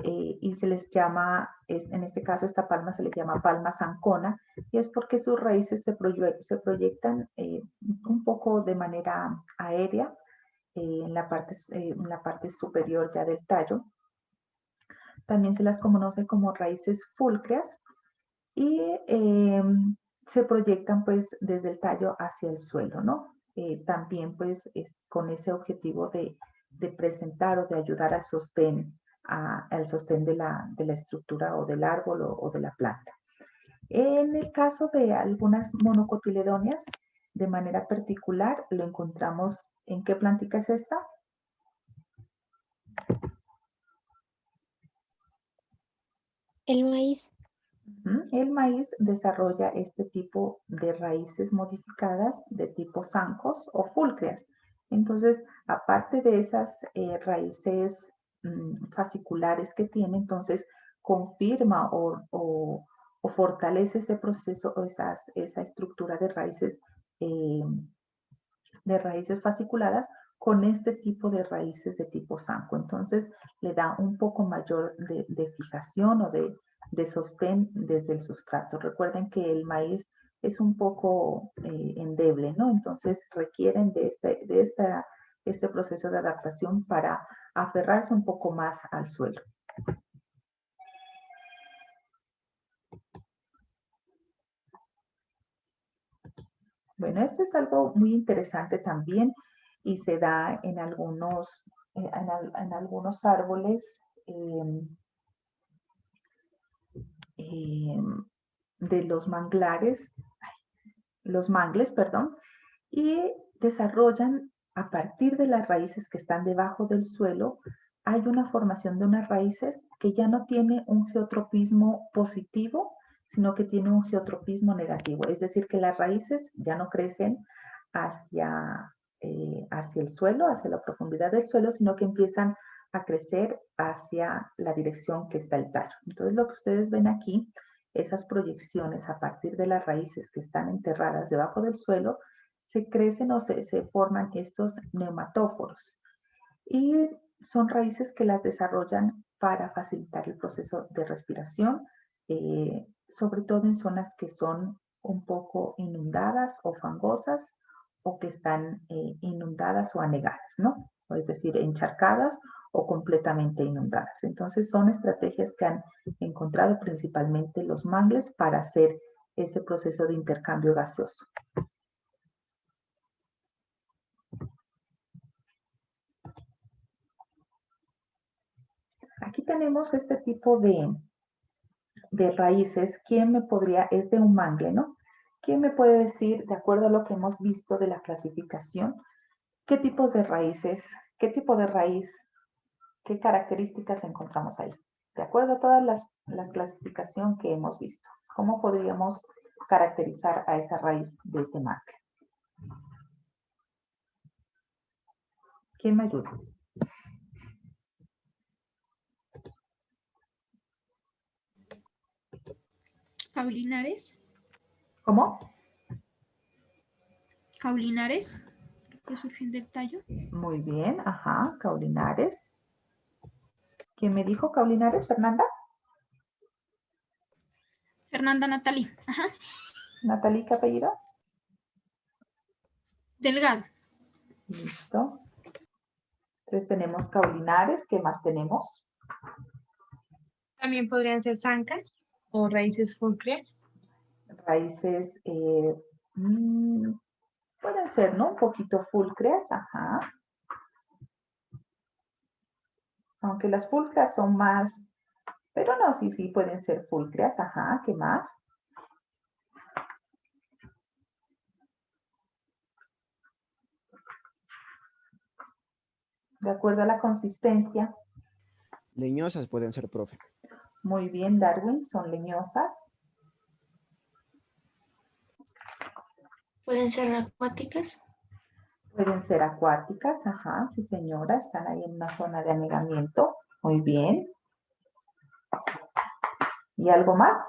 y se les llama, en este caso esta palma se le llama palma zancona, y es porque sus raíces se proyectan un poco de manera aérea en la parte superior ya del tallo. También se las conoce como raíces fúlcreas y se proyectan pues desde el tallo hacia el suelo, ¿no? También pues con ese objetivo de presentar o de ayudar al sostén de la estructura o del árbol o de la planta. En el caso de algunas monocotiledóneas, de manera particular, lo encontramos, ¿en qué plántica es esta? El maíz. El maíz desarrolla este tipo de raíces modificadas de tipo zancos o fúlcreas. Entonces, aparte de esas raíces fasciculares que tiene, entonces confirma o fortalece ese proceso o esa estructura eh, de raíces fasciculadas con este tipo de raíces de tipo zanco. Entonces, le da un poco mayor de fijación o de sostén desde el sustrato. Recuerden que el maíz es un poco endeble, ¿no? Entonces requieren de este proceso de adaptación para aferrarse un poco más al suelo. Bueno, esto es algo muy interesante también y se da en algunos árboles de los mangles, perdón, y desarrollan a partir de las raíces que están debajo del suelo, hay una formación de unas raíces que ya no tiene un geotropismo positivo, sino que tiene un geotropismo negativo. Es decir, que las raíces ya no crecen hacia el suelo, hacia la profundidad del suelo, sino que empiezan a crecer hacia la dirección que está el tallo. Entonces, lo que ustedes ven aquí, esas proyecciones a partir de las raíces que están enterradas debajo del suelo, se crecen o se forman estos neumatóforos. Y son raíces que las desarrollan para facilitar el proceso de respiración, sobre todo en zonas que son un poco inundadas o fangosas o que están inundadas o anegadas, ¿no? Es decir, encharcadas o completamente inundadas. Entonces son estrategias que han encontrado principalmente los mangles para hacer ese proceso de intercambio gaseoso. Aquí tenemos este tipo de raíces. ¿Quién me podría, es de un mangle, ¿no? ¿Quién me puede decir, de acuerdo a lo que hemos visto de la clasificación, qué tipos de raíces, qué tipo de raíz, qué características encontramos ahí? De acuerdo a todas las clasificaciones que hemos visto, ¿cómo podríamos caracterizar a esa raíz de este mangle? ¿Quién me ayuda? Caulinares. ¿Cómo? Caulinares. que surgen del tallo. Muy bien, ajá, caulinares. ¿Quién me dijo caulinares, Fernanda? Fernanda Natalí. Ajá. Natalie, ¿qué apellido? Delgado. Listo. Entonces tenemos caulinares, ¿qué más tenemos? También podrían ser zancas o raíces fúlcreas. Raíces, pueden ser, ¿no? Un poquito fúlcreas, ajá. Aunque las fúlcreas son más, pero no, sí, pueden ser fúlcreas, ajá. ¿Qué más? De acuerdo a la consistencia. Leñosas pueden ser, profe. Muy bien, Darwin, son leñosas. ¿Pueden ser acuáticas? Pueden ser acuáticas, ajá, sí señora, están ahí en una zona de anegamiento. Muy bien. ¿Y algo más?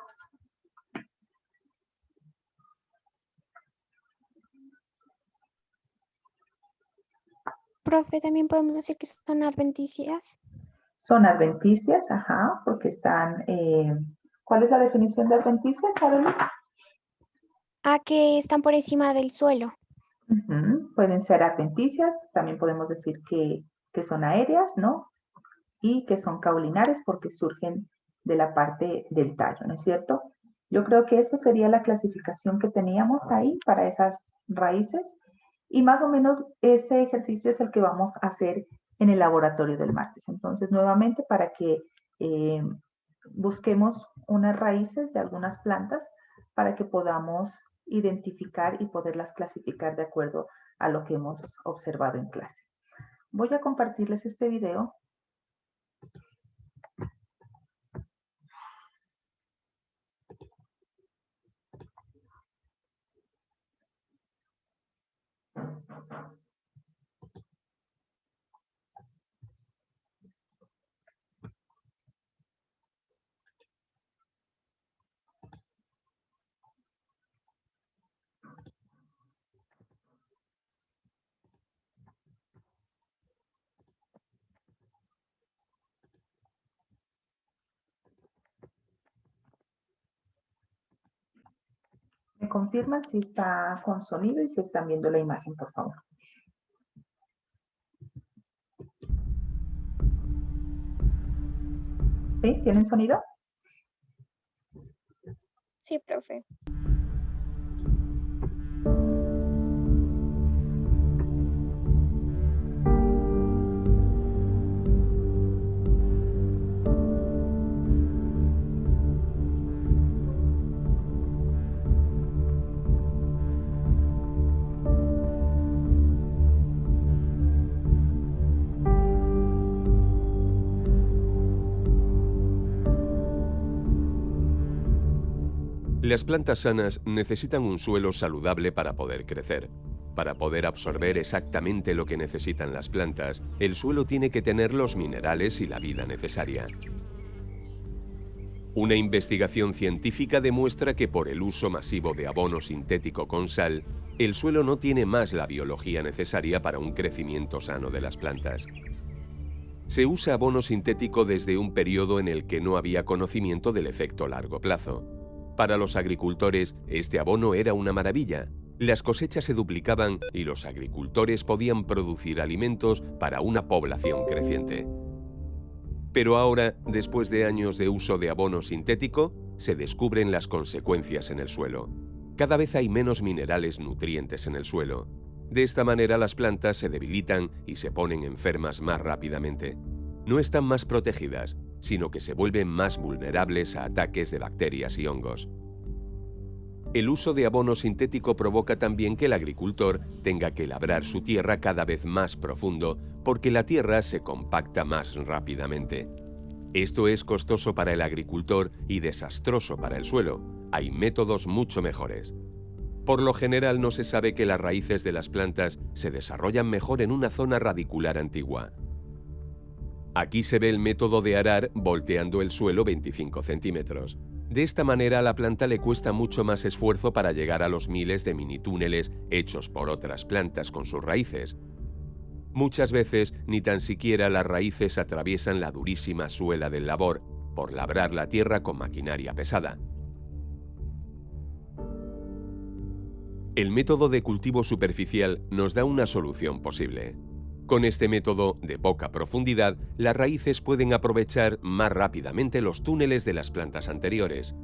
Profe, también podemos decir que son adventicias. Son adventicias, ajá, porque están... ¿cuál es la definición de adventicia, Carolina? Que están por encima del suelo. Pueden ser adventicias, también podemos decir que son aéreas, ¿no? Y que son caulinares porque surgen de la parte del tallo, ¿no es cierto? Yo creo que eso sería la clasificación que teníamos ahí para esas raíces y más o menos ese ejercicio es el que vamos a hacer en el laboratorio del martes. Entonces, nuevamente, para que busquemos unas raíces de algunas plantas para que podamos identificar y poderlas clasificar de acuerdo a lo que hemos observado en clase. Voy a compartirles este video. ¿Me confirman si está con sonido y si están viendo la imagen, por favor? ¿Sí? ¿Tienen sonido? Sí, profe. Las plantas sanas necesitan un suelo saludable para poder crecer. Para poder absorber exactamente lo que necesitan las plantas, el suelo tiene que tener los minerales y la vida necesaria. Una investigación científica demuestra que por el uso masivo de abono sintético con sal, el suelo no tiene más la biología necesaria para un crecimiento sano de las plantas. Se usa abono sintético desde un periodo en el que no había conocimiento del efecto largo plazo. Para los agricultores, este abono era una maravilla. Las cosechas se duplicaban y los agricultores podían producir alimentos para una población creciente. Pero ahora, después de años de uso de abono sintético, se descubren las consecuencias en el suelo. Cada vez hay menos minerales nutrientes en el suelo. De esta manera las plantas se debilitan y se ponen enfermas más rápidamente. No están más protegidas, sino que se vuelven más vulnerables a ataques de bacterias y hongos. El uso de abono sintético provoca también que el agricultor tenga que labrar su tierra cada vez más profundo porque la tierra se compacta más rápidamente. Esto es costoso para el agricultor y desastroso para el suelo. Hay métodos mucho mejores. Por lo general no se sabe que las raíces de las plantas se desarrollan mejor en una zona radicular antigua. Aquí se ve el método de arar volteando el suelo 25 centímetros. De esta manera a la planta le cuesta mucho más esfuerzo para llegar a los miles de mini túneles hechos por otras plantas con sus raíces. Muchas veces ni tan siquiera las raíces atraviesan la durísima suela del labor, por labrar la tierra con maquinaria pesada. El método de cultivo superficial nos da una solución posible. Con este método de poca profundidad, las raíces pueden aprovechar más rápidamente los túneles de las plantas anteriores.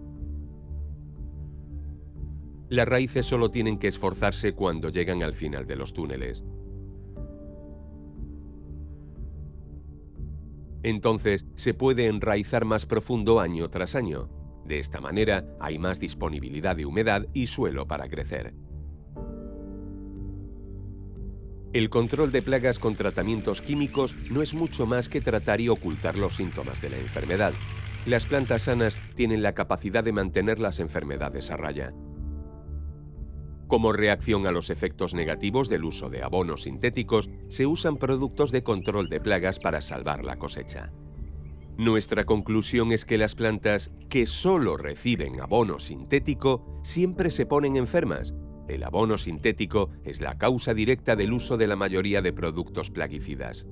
Las raíces solo tienen que esforzarse cuando llegan al final de los túneles. Entonces se puede enraizar más profundo año tras año. De esta manera hay más disponibilidad de humedad y suelo para crecer. El control de plagas con tratamientos químicos no es mucho más que tratar y ocultar los síntomas de la enfermedad. Las plantas sanas tienen la capacidad de mantener las enfermedades a raya. Como reacción a los efectos negativos del uso de abonos sintéticos, se usan productos de control de plagas para salvar la cosecha. Nuestra conclusión es que las plantas que solo reciben abono sintético siempre se ponen enfermas. El abono sintético es la causa directa del uso de la mayoría de productos plaguicidas.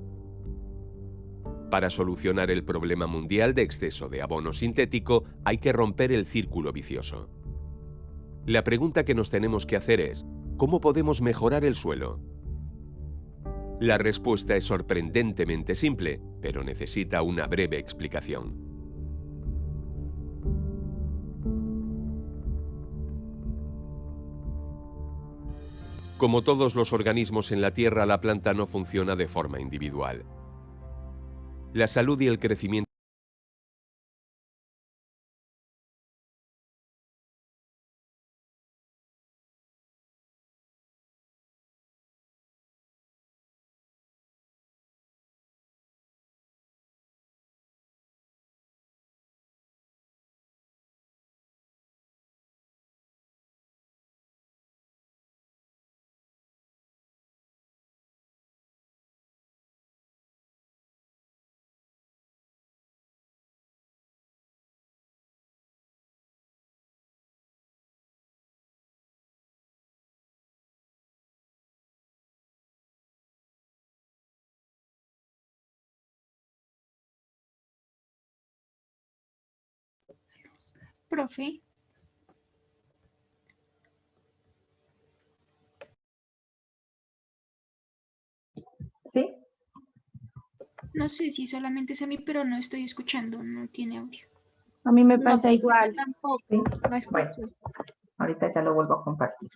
Para solucionar el problema mundial de exceso de abono sintético, hay que romper el círculo vicioso. La pregunta que nos tenemos que hacer es, ¿cómo podemos mejorar el suelo? La respuesta es sorprendentemente simple, pero necesita una breve explicación. Como todos los organismos en la Tierra, la planta no funciona de forma individual. La salud y el crecimiento Profe, ¿Sí? no sé si solamente es a mí, pero no estoy escuchando, no tiene audio. A mí me No, pasa igual. tampoco, ¿Sí? no escucho. Bueno, ahorita ya lo vuelvo a compartir.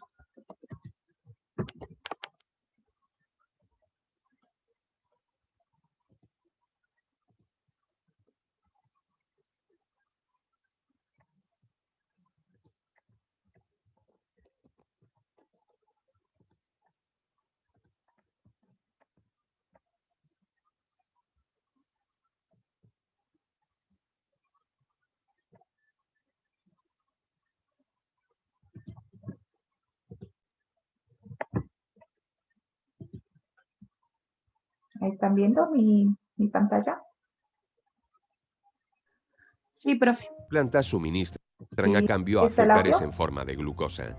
¿Ahí están viendo mi pantalla? Sí, profe. plantas suministran a ¿Sí? cambio ¿Está el azúcares audio? en forma de glucosa.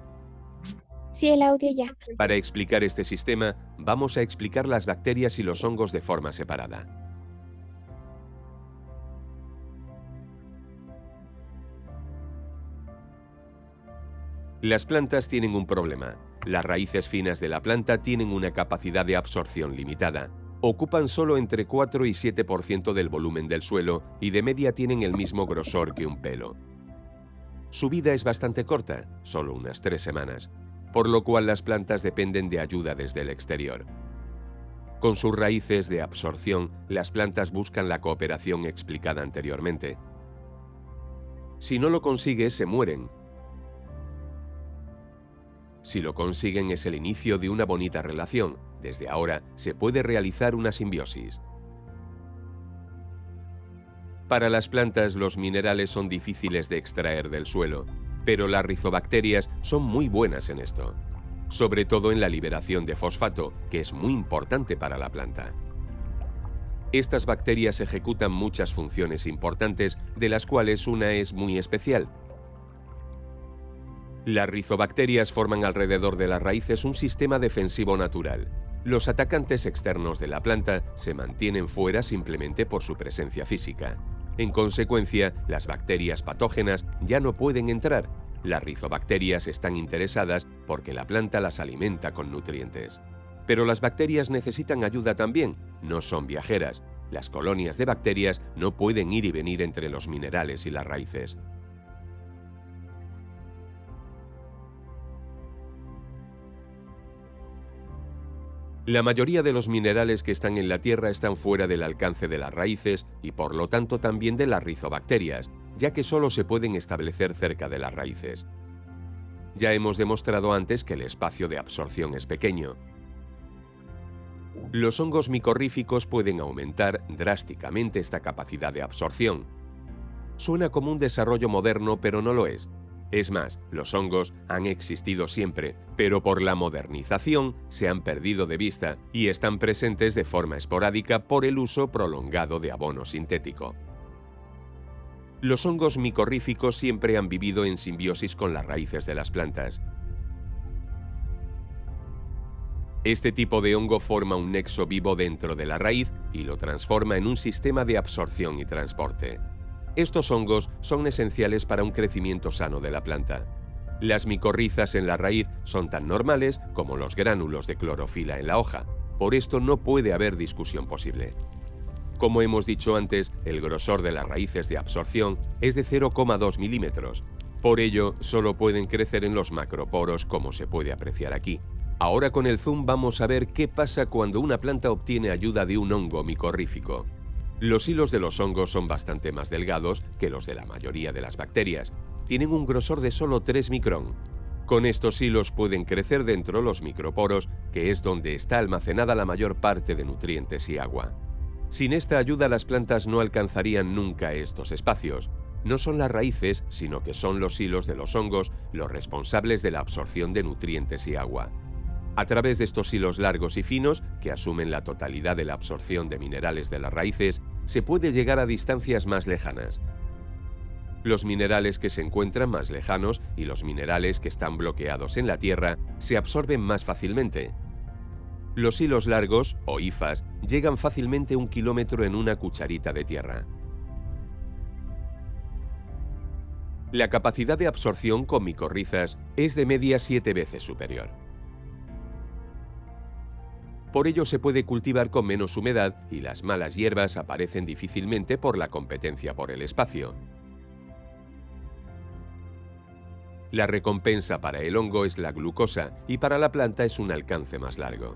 Sí, el audio ya. Para explicar este sistema, vamos a explicar las bacterias y los hongos de forma separada. Las plantas tienen un problema. Las raíces finas de la planta tienen una capacidad de absorción limitada. Ocupan solo entre 4 y 7% del volumen del suelo y de media tienen el mismo grosor que un pelo. Su vida es bastante corta, solo unas 3 semanas, por lo cual las plantas dependen de ayuda desde el exterior. Con sus raíces de absorción, las plantas buscan la cooperación explicada anteriormente. Si no lo consigue, se mueren. Si lo consiguen, es el inicio de una bonita relación. Desde ahora se puede realizar una simbiosis. Para las plantas, los minerales son difíciles de extraer del suelo, pero las rizobacterias son muy buenas en esto, sobre todo en la liberación de fosfato, que es muy importante para la planta. Estas bacterias ejecutan muchas funciones importantes, de las cuales una es muy especial, Las rizobacterias forman alrededor de las raíces un sistema defensivo natural. Los atacantes externos de la planta se mantienen fuera simplemente por su presencia física. En consecuencia, las bacterias patógenas ya no pueden entrar. Las rizobacterias están interesadas porque la planta las alimenta con nutrientes. Pero las bacterias necesitan ayuda también, no son viajeras. Las colonias de bacterias no pueden ir y venir entre los minerales y las raíces. La mayoría de los minerales que están en la Tierra están fuera del alcance de las raíces y por lo tanto también de las rizobacterias, ya que solo se pueden establecer cerca de las raíces. Ya hemos demostrado antes que el espacio de absorción es pequeño. Los hongos micorríficos pueden aumentar drásticamente esta capacidad de absorción. Suena como un desarrollo moderno, pero no lo es. Es más, los hongos han existido siempre, pero por la modernización se han perdido de vista y están presentes de forma esporádica por el uso prolongado de abono sintético. Los hongos micorríficos siempre han vivido en simbiosis con las raíces de las plantas. Este tipo de hongo forma un nexo vivo dentro de la raíz y lo transforma en un sistema de absorción y transporte. Estos hongos son esenciales para un crecimiento sano de la planta. Las micorrizas en la raíz son tan normales como los gránulos de clorofila en la hoja. Por esto no puede haber discusión posible. Como hemos dicho antes, el grosor de las raíces de absorción es de 0,2 milímetros. Por ello, solo pueden crecer en los macroporos, como se puede apreciar aquí. Ahora con el zoom vamos a ver qué pasa cuando una planta obtiene ayuda de un hongo micorrífico. Los hilos de los hongos son bastante más delgados que los de la mayoría de las bacterias. Tienen un grosor de solo 3 micrón. Con estos hilos pueden crecer dentro los microporos, que es donde está almacenada la mayor parte de nutrientes y agua. Sin esta ayuda las plantas no alcanzarían nunca estos espacios. No son las raíces, sino que son los hilos de los hongos los responsables de la absorción de nutrientes y agua. A través de estos hilos largos y finos, que asumen la totalidad de la absorción de minerales de las raíces, se puede llegar a distancias más lejanas. Los minerales que se encuentran más lejanos y los minerales que están bloqueados en la tierra se absorben más fácilmente. Los hilos largos, o hifas, llegan fácilmente 1 kilómetro en una cucharita de tierra. La capacidad de absorción con micorrizas es de media 7 veces superior. Por ello se puede cultivar con menos humedad y las malas hierbas aparecen difícilmente por la competencia por el espacio. La recompensa para el hongo es la glucosa y para la planta es un alcance más largo.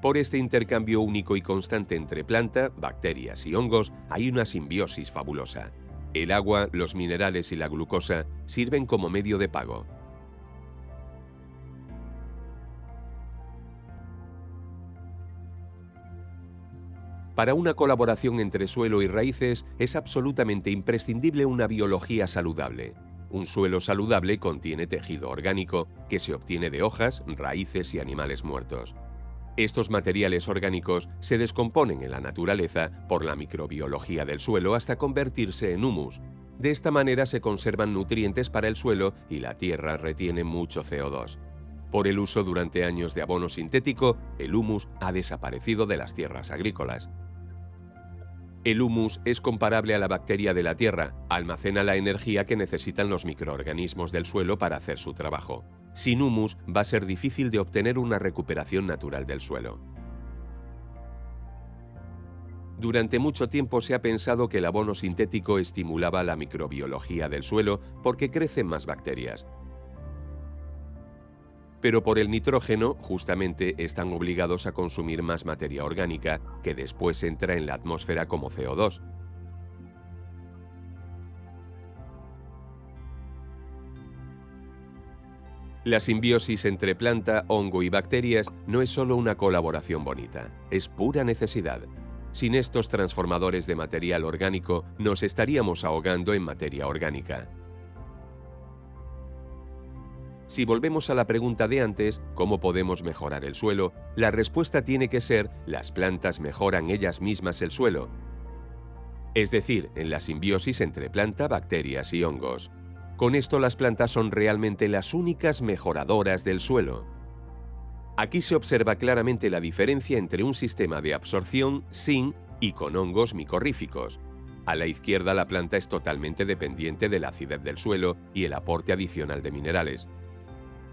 Por este intercambio único y constante entre planta, bacterias y hongos hay una simbiosis fabulosa. El agua, los minerales y la glucosa sirven como medio de pago. Para una colaboración entre suelo y raíces es absolutamente imprescindible una biología saludable. Un suelo saludable contiene tejido orgánico que se obtiene de hojas, raíces y animales muertos. Estos materiales orgánicos se descomponen en la naturaleza por la microbiología del suelo hasta convertirse en humus. De esta manera se conservan nutrientes para el suelo y la tierra retiene mucho CO2. Por el uso durante años de abono sintético, el humus ha desaparecido de las tierras agrícolas. El humus es comparable a la bacteria de la tierra, almacena la energía que necesitan los microorganismos del suelo para hacer su trabajo. Sin humus va a ser difícil de obtener una recuperación natural del suelo. Durante mucho tiempo se ha pensado que el abono sintético estimulaba la microbiología del suelo porque crecen más bacterias. Pero por el nitrógeno, justamente, están obligados a consumir más materia orgánica que después entra en la atmósfera como CO2. La simbiosis entre planta, hongo y bacterias no es solo una colaboración bonita, es pura necesidad. Sin estos transformadores de material orgánico, nos estaríamos ahogando en materia orgánica. Si volvemos a la pregunta de antes, ¿cómo podemos mejorar el suelo?, la respuesta tiene que ser: las plantas mejoran ellas mismas el suelo. es decir, en la simbiosis entre planta, bacterias y hongos. Con esto las plantas son realmente las únicas mejoradoras del suelo. Aquí se observa claramente la diferencia entre un sistema de absorción sin y con hongos micorríficos. A la izquierda la planta es totalmente dependiente de la acidez del suelo y el aporte adicional de minerales.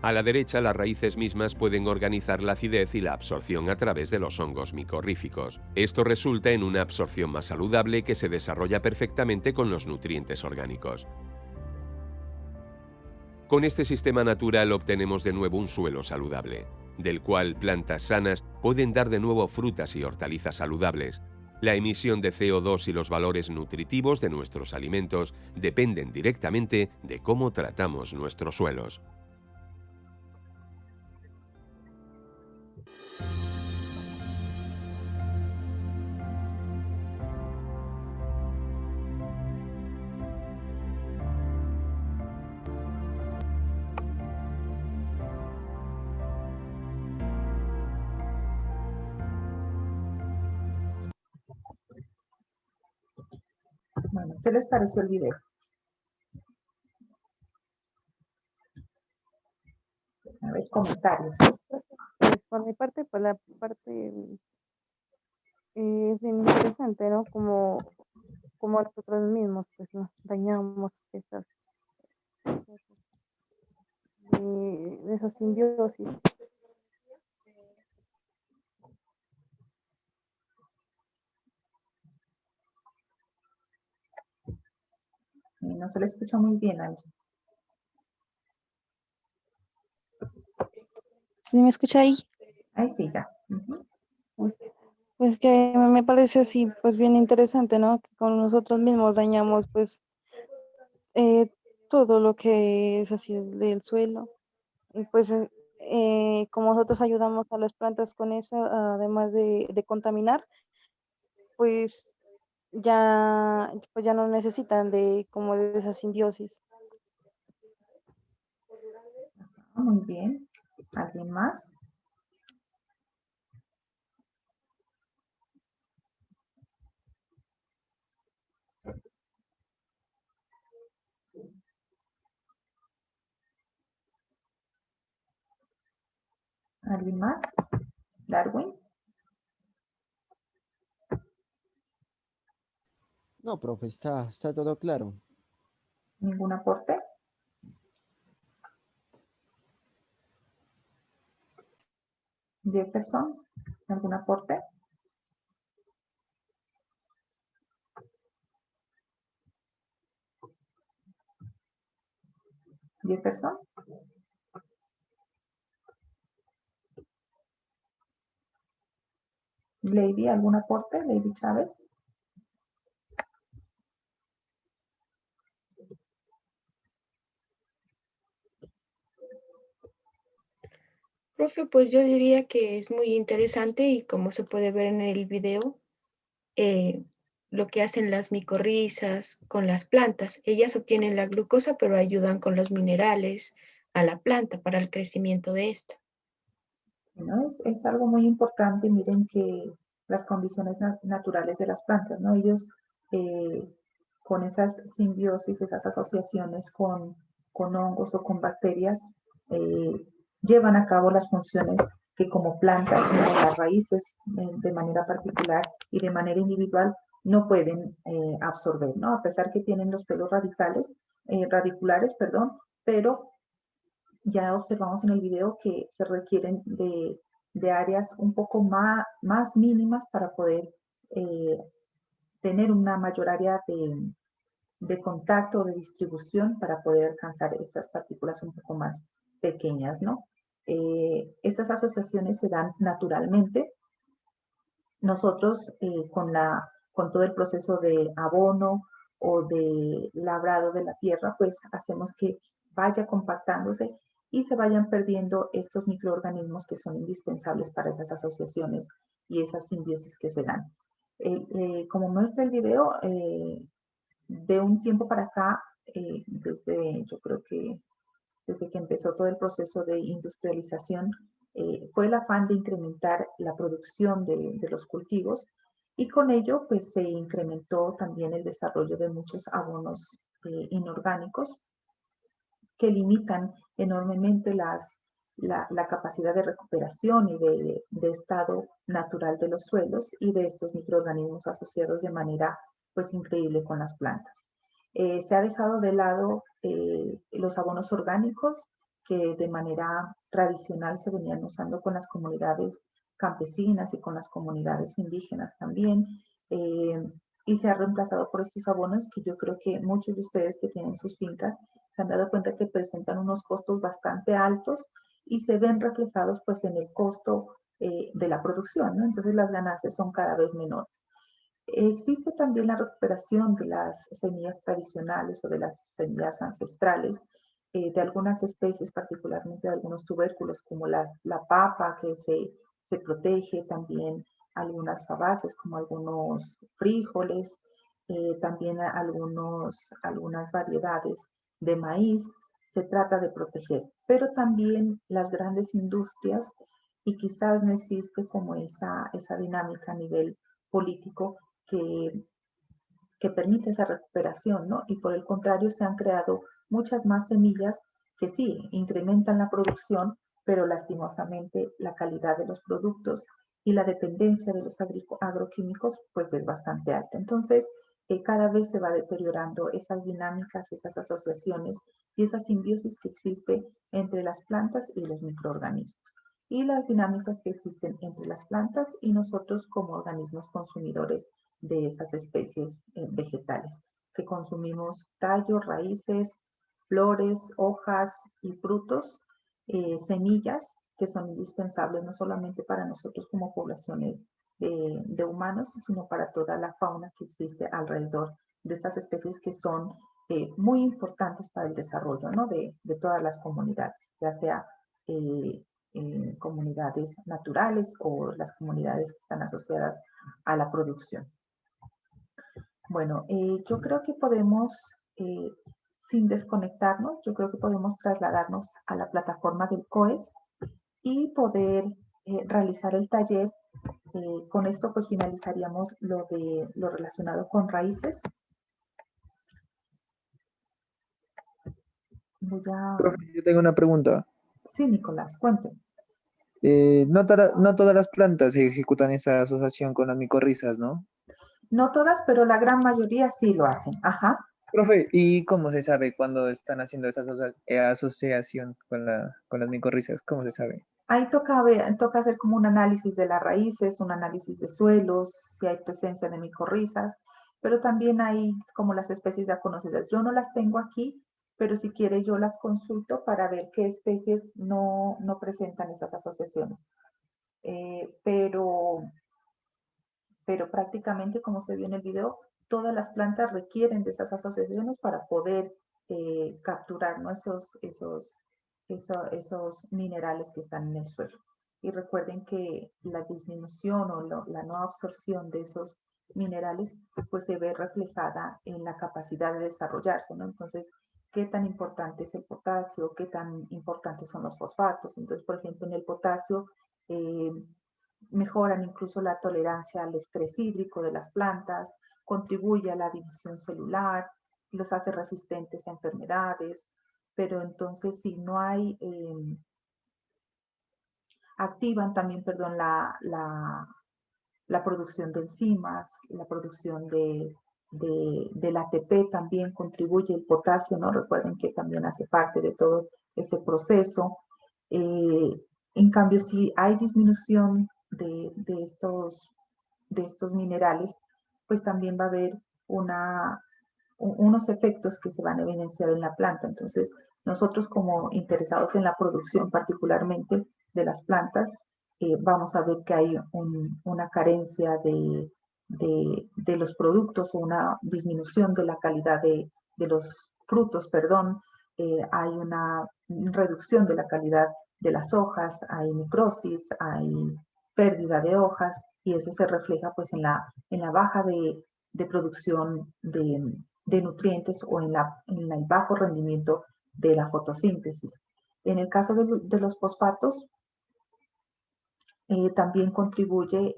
A la derecha las raíces mismas pueden organizar la acidez y la absorción a través de los hongos micorríficos. Esto resulta en una absorción más saludable que se desarrolla perfectamente con los nutrientes orgánicos. Con este sistema natural obtenemos de nuevo un suelo saludable, del cual plantas sanas pueden dar de nuevo frutas y hortalizas saludables. La emisión de CO2 y los valores nutritivos de nuestros alimentos dependen directamente de cómo tratamos nuestros suelos. Bueno, ¿qué les pareció el video? A ver, comentarios. Pues por mi parte, pues la parte es bien interesante, ¿no? Como nosotros mismos, pues nos dañamos de esa simbiosis. No se le escucha muy bien, Angie. ¿Sí me escucha ahí? Ahí sí, ya. Pues que me parece así, pues bien interesante, ¿no? Que con nosotros mismos dañamos, pues, todo lo que es así del suelo. Y pues, como nosotros ayudamos a las plantas con eso, además de contaminar, pues ya no necesitan de como de esa simbiosis. Muy bien. ¿Alguien más? ¿Alguien más? ¿Darwin? No, profe, está todo claro. ¿Ningún aporte? Jefferson, ¿algún aporte? Jefferson. Lady, ¿algún aporte? Lady Chávez. Profe, pues yo diría que es muy interesante y como se puede ver en el video, lo que hacen las micorrizas con las plantas. Ellas obtienen la glucosa, pero ayudan con los minerales a la planta para el crecimiento de esta. ¿No? Es algo muy importante. Miren que las condiciones naturales de las plantas, ¿no? Ellos con esas simbiosis, esas asociaciones con hongos o con bacterias, llevan a cabo las funciones que como plantas, las raíces de manera particular y de manera individual no pueden absorber, ¿no? A pesar que tienen los pelos radiculares, perdón, pero ya observamos en el video que se requieren de áreas un poco más mínimas para poder tener una mayor área de contacto, de distribución, para poder alcanzar estas partículas un poco más pequeñas, ¿no? Estas asociaciones se dan naturalmente. Nosotros con todo el proceso de abono o de labrado de la tierra, pues hacemos que vaya compactándose y se vayan perdiendo estos microorganismos que son indispensables para esas asociaciones y esas simbiosis que se dan. Como muestra el video, de un tiempo para acá, yo creo que desde que empezó todo el proceso de industrialización, fue el afán de incrementar la producción de los cultivos Y con ello pues se incrementó también el desarrollo de muchos abonos inorgánicos que limitan enormemente la capacidad de recuperación y de estado natural de los suelos y de estos microorganismos asociados de manera pues increíble con las plantas. Se ha dejado de lado los abonos orgánicos que de manera tradicional se venían usando con las comunidades campesinas y con las comunidades indígenas también, y se ha reemplazado por estos abonos que yo creo que muchos de ustedes que tienen sus fincas se han dado cuenta que presentan unos costos bastante altos y se ven reflejados pues en el costo de la producción, ¿no? Entonces las ganancias son cada vez menores. Existe también la recuperación de las semillas tradicionales o de las semillas ancestrales de algunas especies, particularmente de algunos tubérculos como la papa que se protege, también algunas fabáceas como algunos frijoles, también algunas variedades de maíz se trata de proteger, pero también las grandes industrias, y quizás no existe como esa dinámica a nivel político que, que permite esa recuperación, ¿no? Y por el contrario se han creado muchas más semillas que sí, incrementan la producción, pero lastimosamente la calidad de los productos y la dependencia de los agroquímicos pues es bastante alta. Entonces, cada vez se va deteriorando esas dinámicas, esas asociaciones y esa simbiosis que existe entre las plantas y los microorganismos y las dinámicas que existen entre las plantas y nosotros como organismos consumidores de esas especies vegetales, que consumimos tallos, raíces, flores, hojas y frutos, semillas que son indispensables no solamente para nosotros como poblaciones de humanos, sino para toda la fauna que existe alrededor de estas especies que son muy importantes para el desarrollo, ¿no? de todas las comunidades, ya sea comunidades naturales o las comunidades que están asociadas a la producción. Bueno, yo creo que podemos, sin desconectarnos, yo creo que podemos trasladarnos a la plataforma del COES y poder realizar el taller. Con esto pues finalizaríamos lo relacionado con raíces. Voy a... Profe, yo tengo una pregunta. Sí, Nicolás, cuénteme. No todas las plantas ejecutan esa asociación con las micorrizas, ¿no? No todas, pero la gran mayoría sí lo hacen. Ajá. Profe, ¿y cómo se sabe cuando están haciendo esa asociación con las micorrizas? ¿Cómo se sabe? Ahí toca hacer como un análisis de las raíces, un análisis de suelos, si hay presencia de micorrizas, pero también hay como las especies ya conocidas. Yo no las tengo aquí, pero si quiere yo las consulto para ver qué especies no presentan esas asociaciones. Pero prácticamente, como se vio en el video, todas las plantas requieren de esas asociaciones para poder capturar, ¿no? esos minerales que están en el suelo. Y recuerden que la disminución o la no absorción de esos minerales pues se ve reflejada en la capacidad de desarrollarse, ¿no? Entonces, ¿qué tan importante es el potasio? ¿Qué tan importantes son los fosfatos? Entonces, por ejemplo, en el potasio mejoran incluso la tolerancia al estrés hídrico de las plantas, contribuye a la división celular, los hace resistentes a enfermedades, pero entonces si no hay, activan también, perdón, la producción de enzimas, la producción del ATP también contribuye, el potasio, ¿no? Recuerden que también hace parte de todo ese proceso. En cambio, si hay disminución de estos minerales, pues también va a haber unos efectos que se van a evidenciar en la planta. Entonces, nosotros como interesados en la producción particularmente de las plantas, vamos a ver que hay una carencia de los productos o una disminución de la calidad de los frutos, perdón, hay una reducción de la calidad de las hojas, hay necrosis, hay pérdida de hojas y eso se refleja pues en la baja de producción de nutrientes o en el bajo rendimiento de la fotosíntesis. En el caso de los fosfatos, también contribuye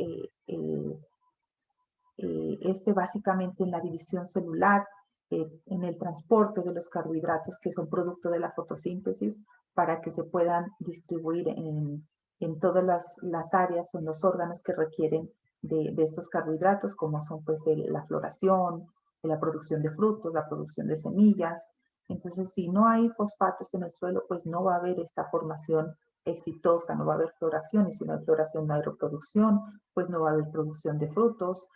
básicamente en la división celular, en el transporte de los carbohidratos que son producto de la fotosíntesis para que se puedan distribuir en todas las áreas o en los órganos que requieren de estos carbohidratos, como son pues la floración, la producción de frutos, la producción de semillas. Entonces, si no hay fosfatos en el suelo, pues no va a haber esta formación exitosa, no va a haber floración, y si no hay floración no hay reproducción, pues no va a haber producción de frutos.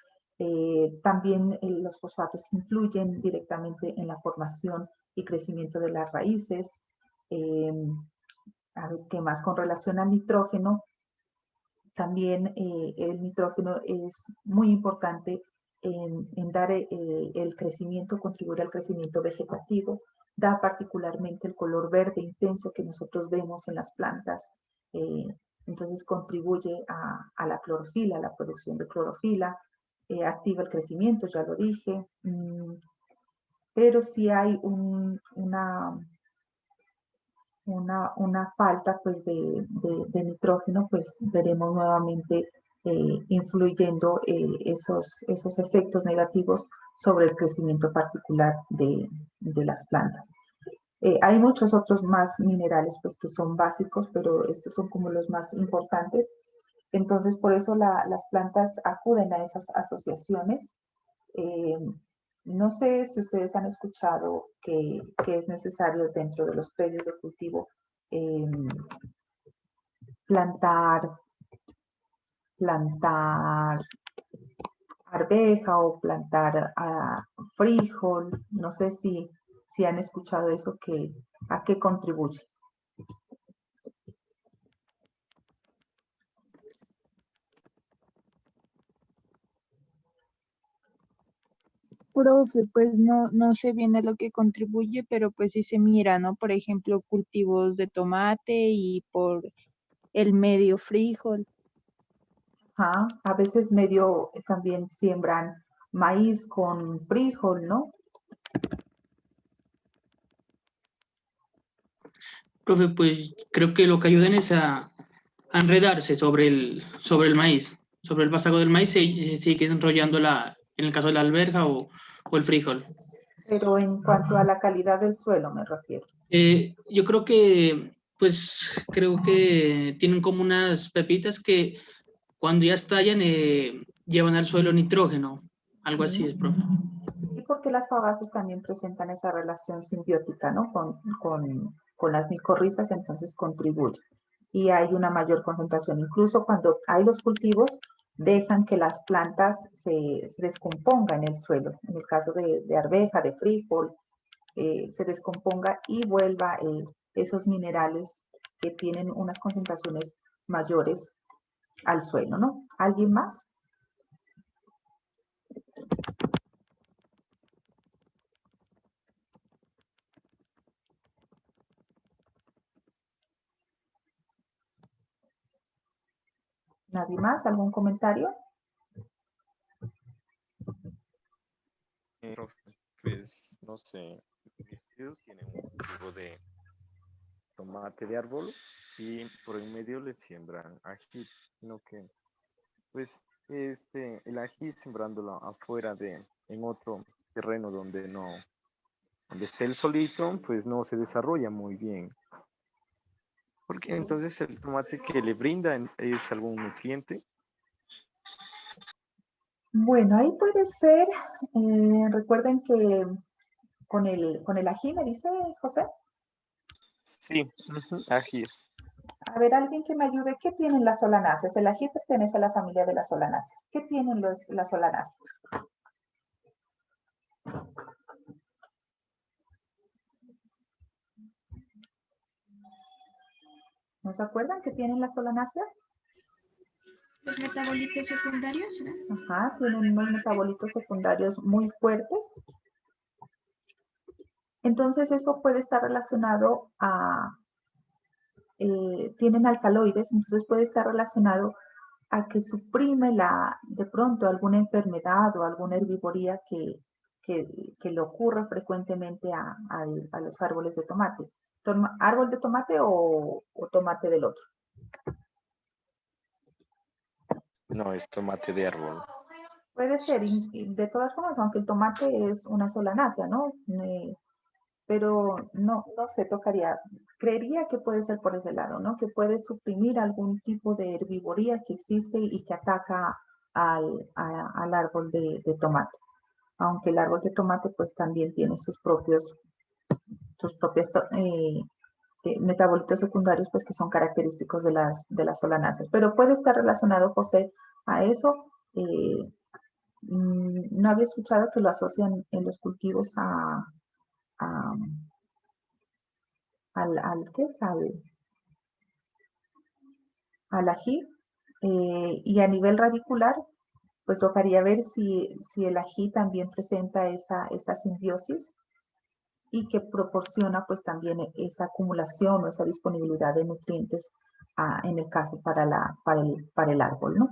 También los fosfatos influyen directamente en la formación y crecimiento de las raíces. A ver, ¿qué más? Con relación al nitrógeno, también el nitrógeno es muy importante en dar el crecimiento, contribuir al crecimiento vegetativo, da particularmente el color verde intenso que nosotros vemos en las plantas, entonces contribuye a la clorofila, a la producción de clorofila, activa el crecimiento, ya lo dije, pero si hay una falta pues de nitrógeno, pues veremos nuevamente influyendo esos efectos negativos sobre el crecimiento particular de las plantas. Hay muchos otros más minerales pues que son básicos, pero estos son como los más importantes. Entonces, por eso las plantas acuden a esas asociaciones. No sé si ustedes han escuchado que es necesario dentro de los predios de cultivo plantar arveja o plantar frijol. No sé si han escuchado eso, ¿a qué contribuye? Profe, pues no sé bien a lo que contribuye, pero pues sí se mira, ¿no? Por ejemplo, cultivos de tomate y por el medio frijol. A veces medio también siembran maíz con frijol, ¿no? Profe, pues creo que lo que ayudan es a enredarse sobre el maíz, sobre el vástago del maíz, se sigue enrollando en el caso de la alberja o el frijol. Pero en cuanto a la calidad del suelo me refiero. Yo creo que, creo que tienen como unas pepitas que cuando ya estallan llevan al suelo nitrógeno, algo así es, profe. Y porque las fabáceas también presentan esa relación simbiótica, ¿no? Con las micorrizas, entonces contribuye. Y hay una mayor concentración. Incluso cuando hay los cultivos, dejan que las plantas se descompongan en el suelo. En el caso de arveja, de frijol, se descomponga y vuelva esos minerales que tienen unas concentraciones mayores al suelo, ¿no? ¿Alguien más? ¿Nadie más? ¿Algún comentario? Pues no sé, mis tíos tienen un cultivo de tomate de árbol y por en medio le siembran ají, sino que pues el ají sembrándolo afuera en otro terreno donde esté el solito, pues no se desarrolla muy bien. Porque entonces el tomate que le brinda es algún nutriente. Bueno, ahí puede ser, recuerden que con el ají, ¿me dice José? Sí, ajíes. A ver, alguien que me ayude, ¿qué tienen las solanáceas? El ají pertenece a la familia de las solanáceas. ¿Qué tienen las solanáceas? ¿No se acuerdan qué tienen las solanáceas? Los metabolitos secundarios, ¿no? Ajá, tienen unos metabolitos secundarios muy fuertes. Entonces eso puede estar relacionado tienen alcaloides, entonces puede estar relacionado a que suprime de pronto alguna enfermedad o alguna herbivoría que le ocurre frecuentemente a los árboles de tomate. ¿Árbol de tomate o tomate del otro? No, es tomate de árbol. Puede ser, y de todas formas, aunque el tomate es una solanácea, ¿no? Pero no se tocaría. Creería que puede ser por ese lado, ¿no? Que puede suprimir algún tipo de herbivoría que existe y que ataca al árbol de tomate. Aunque el árbol de tomate pues también tiene sus propios metabolitos secundarios pues que son característicos de las solanáceas. Pero puede estar relacionado, José, a eso. No había escuchado que lo asocian en los cultivos a- ¿qué es? Al ají. Y a nivel radicular, pues tocaría ver si el ají también presenta esa simbiosis y que proporciona pues también esa acumulación o esa disponibilidad de nutrientes en el caso para el árbol, ¿no?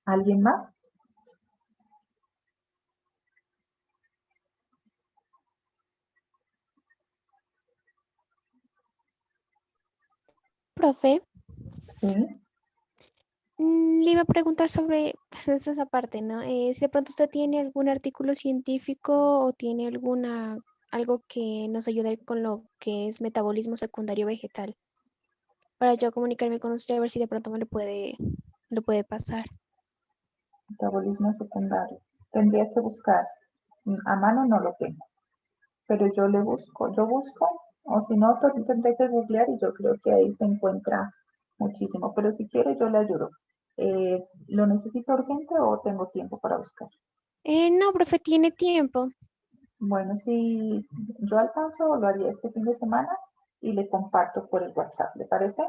¿Alguien más? Profe, Sí. le iba a preguntar sobre pues, esa parte, ¿no? Si de pronto usted tiene algún artículo científico o tiene algo que nos ayude con lo que es metabolismo secundario vegetal, para yo comunicarme con usted a ver si de pronto lo puede pasar. Metabolismo secundario. Tendría que buscar. A mano no lo tengo, pero yo busco, o si no, tendré que googlear y yo creo que ahí se encuentra muchísimo, pero si quiere yo le ayudo. ¿Lo necesita urgente o tengo tiempo para buscar? No, profe, tiene tiempo. Bueno, si yo alcanzo, lo haría este fin de semana y le comparto por el WhatsApp, ¿le parece?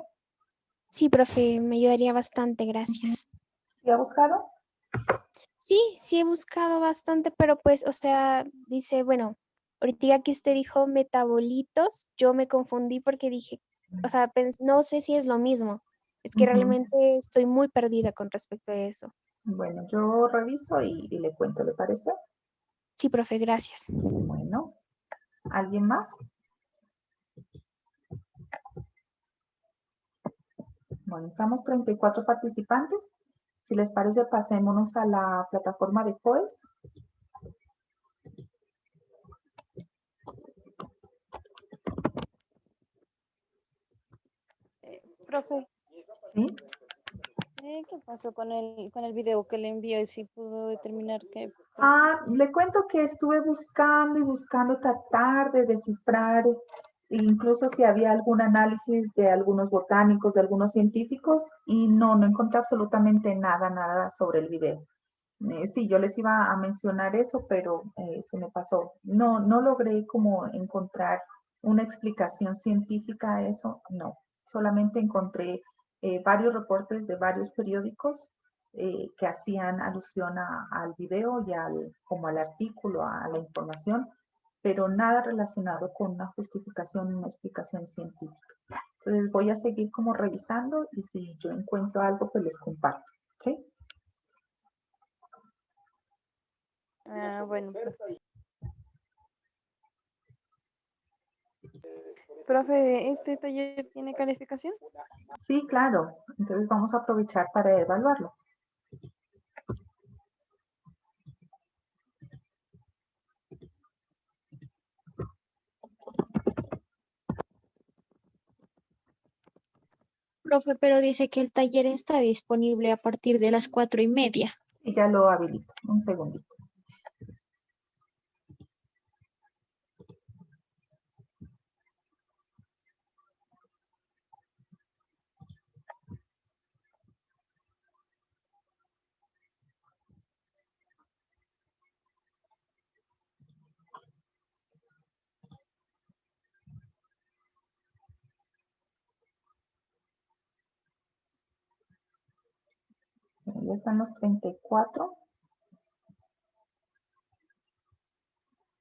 Sí, profe, me ayudaría bastante, gracias. ¿Sí ha buscado? Sí, he buscado bastante, pero pues, o sea, dice, bueno, ahorita que usted dijo metabolitos, yo me confundí porque dije, o sea, no sé si es lo mismo. Es que Ujú. realmente estoy muy perdida con respecto a eso. Bueno, yo reviso y le cuento, ¿le parece? Sí, profe, gracias. Bueno, ¿alguien más? Bueno, estamos 34 participantes. Si les parece, pasémonos a la plataforma de COES. Profe, ¿Sí? ¿qué pasó con el video que le envió y si pudo determinar qué? Le cuento que estuve buscando y buscando tratar de descifrar incluso si había algún análisis de algunos botánicos, de algunos científicos, y no encontré absolutamente nada sobre el video. Sí, yo les iba a mencionar eso, pero se me pasó. No logré como encontrar una explicación científica a eso, no. Solamente encontré varios reportes de varios periódicos que hacían alusión al video y como al artículo, a la información, pero nada relacionado con una justificación, una explicación científica. Entonces voy a seguir como revisando y si yo encuentro algo, pues les comparto. ¿Sí? Bueno, profe, ¿este taller tiene calificación? Sí, claro. Entonces vamos a aprovechar para evaluarlo. Profe, pero dice que el taller está disponible a partir de las 4:30. Y ya lo habilito. Un segundito. Ya están los 34.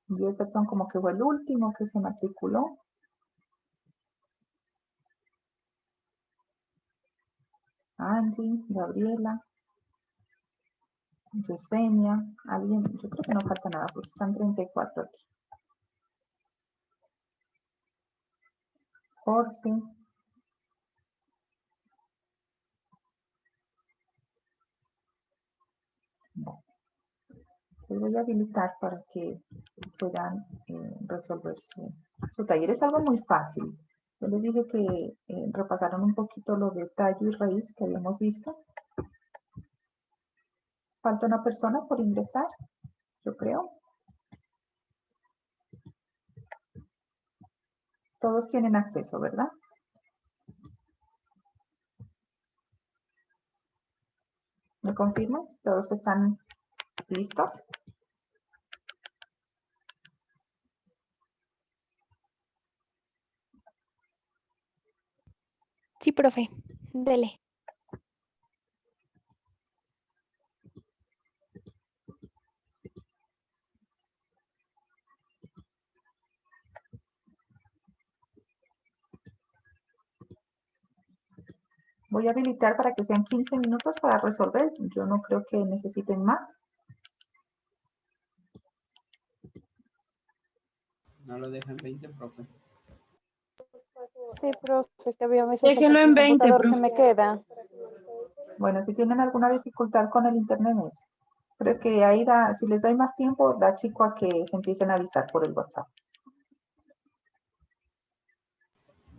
Jefferson como que fue el último que se matriculó. Angie, Gabriela, Yesenia, alguien, yo creo que no falta nada porque están 34 aquí. Jorge. Les voy a habilitar para que puedan resolver su taller. Es algo muy fácil. Yo les dije que repasaron un poquito lo de tallo y raíz que habíamos visto. Falta una persona por ingresar, yo creo. Todos tienen acceso, ¿verdad? ¿Me confirman? ¿Todos están listos? Sí, profe, dele. Voy a habilitar para que sean 15 minutos para resolver. Yo no creo que necesiten más. No lo dejan 20, profe. Sí, profe, es que había veces Déjelo el en 20, computador se profe. me queda. Bueno, si tienen alguna dificultad con el internet, pero es que ahí da, si les doy más tiempo, da chico a que se empiecen a avisar por el WhatsApp.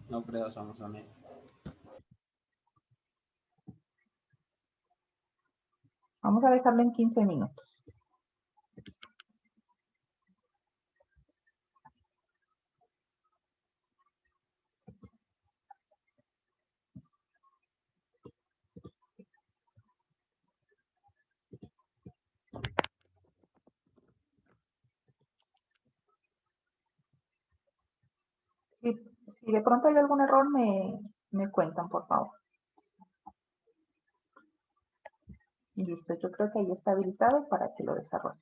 No creo, somos honestos. Vamos a dejarlo en 15 minutos. Si de pronto hay algún error, me cuentan, por favor. Listo, yo creo que ahí está habilitado para que lo desarrollen.